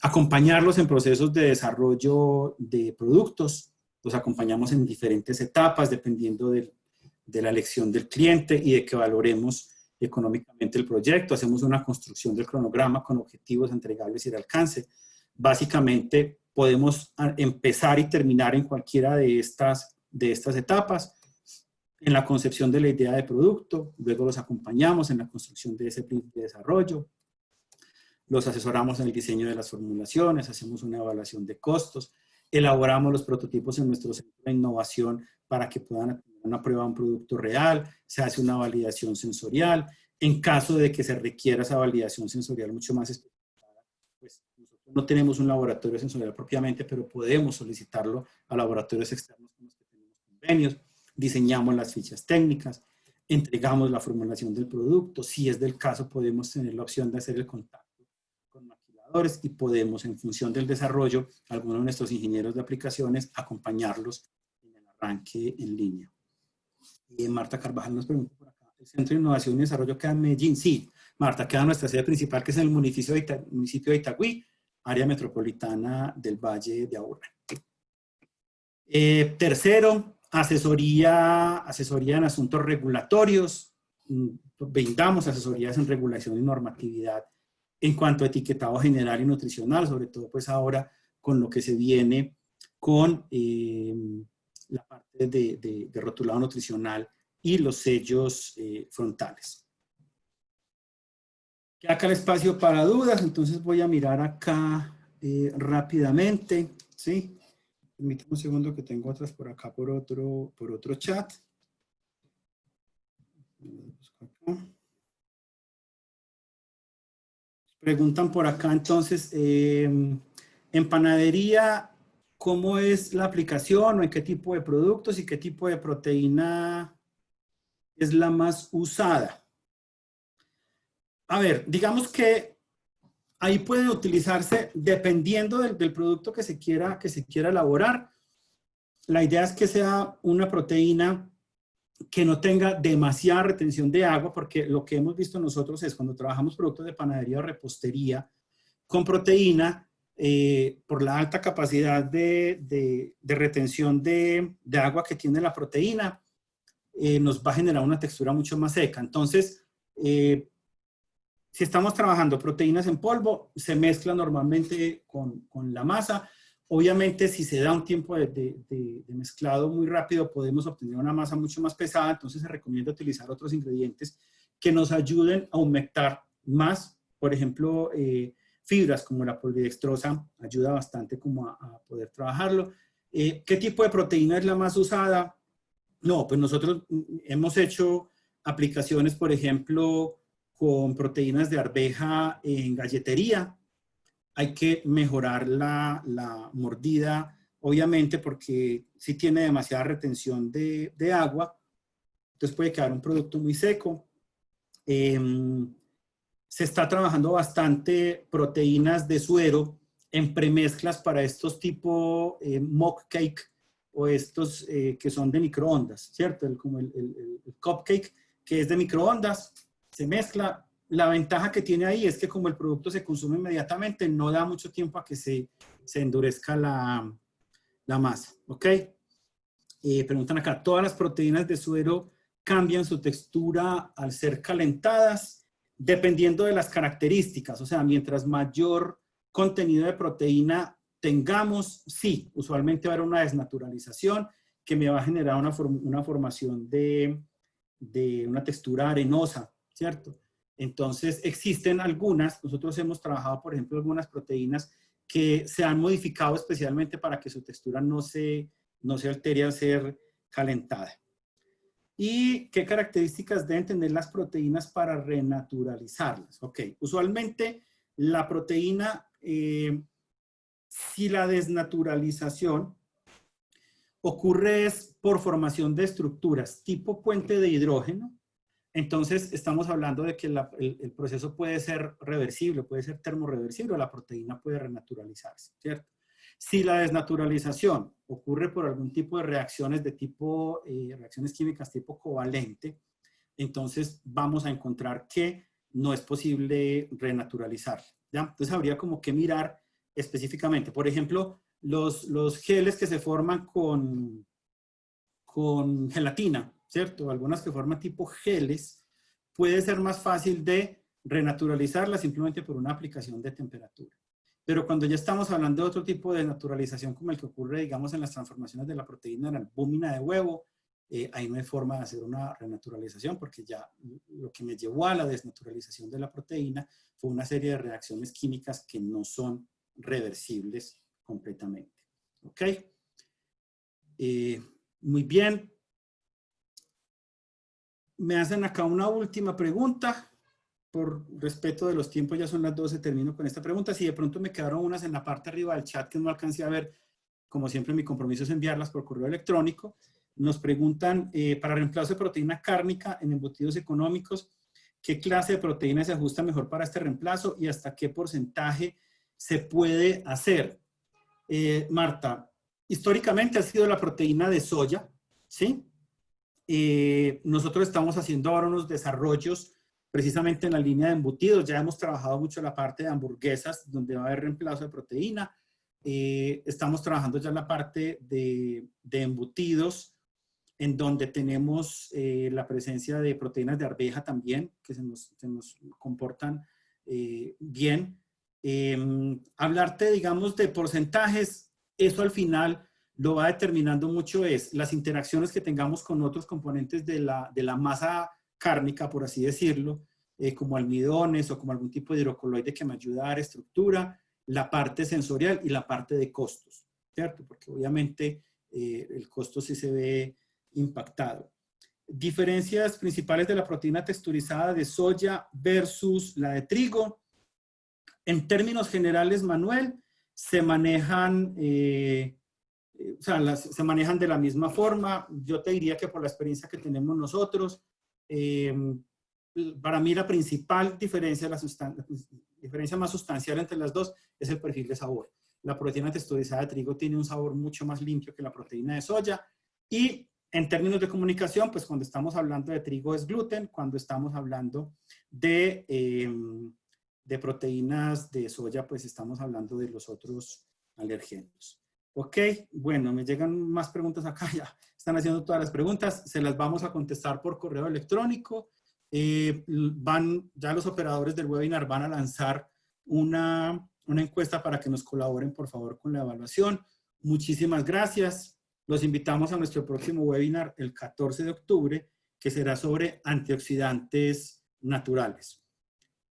Acompañarlos en procesos de desarrollo de productos. Los acompañamos en diferentes etapas dependiendo de la elección del cliente y de que valoremos económicamente el proyecto. Hacemos una construcción del cronograma con objetivos entregables y de alcance. Básicamente podemos empezar y terminar en cualquiera de estas etapas. en la concepción de la idea de producto, luego los acompañamos en la construcción de ese plan de desarrollo, los asesoramos en el diseño de las formulaciones, hacemos una evaluación de costos, elaboramos los prototipos en nuestro centro de innovación para que puedan tener una prueba de un producto real, se hace una validación sensorial. En caso de que se requiera esa validación sensorial mucho más especializada, pues nosotros no tenemos un laboratorio sensorial propiamente, pero podemos solicitarlo a laboratorios externos con los que tenemos convenios. Diseñamos las fichas técnicas, entregamos la formulación del producto. Si es del caso, podemos tener la opción de hacer el contacto con maquiladores y podemos, en función del desarrollo, algunos de nuestros ingenieros de aplicaciones, acompañarlos en el arranque en línea. Marta Carvajal nos pregunta por acá, ¿el Centro de Innovación y Desarrollo queda en Medellín? Sí, Marta, queda nuestra sede principal, que es en el municipio de Itagüí, área metropolitana del Valle de Aburrá. Tercero, asesoría en asuntos regulatorios. Brindamos asesorías en regulación y normatividad en cuanto a etiquetado general y nutricional, sobre todo pues ahora con lo que se viene con la parte de rotulado nutricional y los sellos frontales. Queda acá el espacio para dudas, entonces voy a mirar acá rápidamente, ¿sí? Permítame un segundo que tengo otras por acá por otro chat. Preguntan por acá entonces, en panadería, ¿cómo es la aplicación o en qué tipo de productos y qué tipo de proteína es la más usada? A ver, digamos que ahí pueden utilizarse, dependiendo del producto que se quiera elaborar. La idea es que sea una proteína que no tenga demasiada retención de agua, porque lo que hemos visto nosotros es cuando trabajamos productos de panadería o repostería con proteína, por la alta capacidad de retención de agua que tiene la proteína, nos va a generar una textura mucho más seca. Entonces, si estamos trabajando proteínas en polvo, se mezcla normalmente con la masa. Obviamente, si se da un tiempo de mezclado muy rápido, podemos obtener una masa mucho más pesada, entonces se recomienda utilizar otros ingredientes que nos ayuden a humectar más. Por ejemplo, fibras como la polidextrosa ayuda bastante como a poder trabajarlo. ¿Qué tipo de proteína es la más usada? No, pues nosotros hemos hecho aplicaciones, por ejemplo, con proteínas de arveja en galletería. Hay que mejorar la mordida, obviamente, porque si tiene demasiada retención de agua, entonces puede quedar un producto muy seco. Se está trabajando bastante proteínas de suero en premezclas para estos tipo mock cake o estos que son de microondas, ¿cierto? Como el cupcake que es de microondas, se mezcla. La ventaja que tiene ahí es que como el producto se consume inmediatamente, no da mucho tiempo a que se endurezca la masa, ¿ok? Preguntan acá, ¿todas las proteínas de suero cambian su textura al ser calentadas? Dependiendo de las características, o sea, mientras mayor contenido de proteína tengamos, sí, usualmente va a haber una desnaturalización que me va a generar una formación de una textura arenosa, ¿cierto? Entonces, existen algunas, nosotros hemos trabajado, por ejemplo, algunas proteínas que se han modificado especialmente para que su textura no se altere al ser calentada. ¿Y qué características deben tener las proteínas para renaturalizarlas? Ok, usualmente la proteína, si la desnaturalización ocurre es por formación de estructuras tipo puente de hidrógeno, entonces estamos hablando de que el proceso puede ser reversible, puede ser termorreversible, la proteína puede renaturalizarse, ¿cierto? Si la desnaturalización ocurre por algún tipo de reacciones de tipo, reacciones químicas tipo covalente, entonces vamos a encontrar que no es posible renaturalizar, ¿ya? Entonces habría como que mirar específicamente. Por ejemplo, los geles que se forman con gelatina, ¿cierto? Algunas que forman tipo geles, puede ser más fácil de renaturalizarla simplemente por una aplicación de temperatura. Pero cuando ya estamos hablando de otro tipo de naturalización como el que ocurre, digamos, en las transformaciones de la proteína en la albúmina de huevo, ahí no hay forma de hacer una renaturalización porque ya lo que me llevó a la desnaturalización de la proteína fue una serie de reacciones químicas que no son reversibles completamente. ¿Ok? Muy bien. Me hacen acá una última pregunta. Por respeto de los tiempos, ya son las 12, termino con esta pregunta. Si de pronto me quedaron unas en la parte arriba del chat que no alcancé a ver, como siempre mi compromiso es enviarlas por correo electrónico. Nos preguntan, para reemplazo de proteína cárnica en embutidos económicos, ¿qué clase de proteína se ajusta mejor para este reemplazo y hasta qué porcentaje se puede hacer? Marta, históricamente ha sido la proteína de soya, ¿sí? Nosotros estamos haciendo ahora unos desarrollos precisamente en la línea de embutidos. Ya hemos trabajado mucho la parte de hamburguesas, donde va a haber reemplazo de proteína. Estamos trabajando ya en la parte de embutidos, en donde tenemos la presencia de proteínas de arveja también, que se nos comportan bien. Hablarte, digamos, de porcentajes, eso al final lo va determinando mucho es las interacciones que tengamos con otros componentes de la masa cárnica, por así decirlo, como almidones o como algún tipo de hidrocoloide que me ayuda a dar estructura, la parte sensorial y la parte de costos, ¿cierto? Porque obviamente el costo sí se ve impactado. Diferencias principales de la proteína texturizada de soya versus la de trigo. En términos generales, Manuel, se manejan, se manejan de la misma forma. Yo te diría que por la experiencia que tenemos nosotros, para mí la principal diferencia, la diferencia más sustancial entre las dos es el perfil de sabor. La proteína texturizada de trigo tiene un sabor mucho más limpio que la proteína de soya. Y en términos de comunicación, pues cuando estamos hablando de trigo es gluten, cuando estamos hablando de proteínas de soya, pues estamos hablando de los otros alergenos. Ok, bueno, me llegan más preguntas acá, ya están haciendo todas las preguntas, se las vamos a contestar por correo electrónico. Ya los operadores del webinar van a lanzar una encuesta para que nos colaboren, por favor, con la evaluación. Muchísimas gracias. Los invitamos a nuestro próximo webinar el 14 de octubre, que será sobre antioxidantes naturales.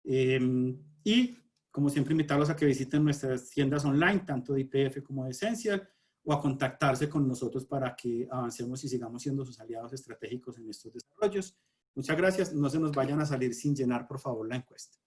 Y, como siempre, invitarlos a que visiten nuestras tiendas online, tanto de IPF como de Essential, o a contactarse con nosotros para que avancemos y sigamos siendo sus aliados estratégicos en estos desarrollos. Muchas gracias. No se nos vayan a salir sin llenar, por favor, la encuesta.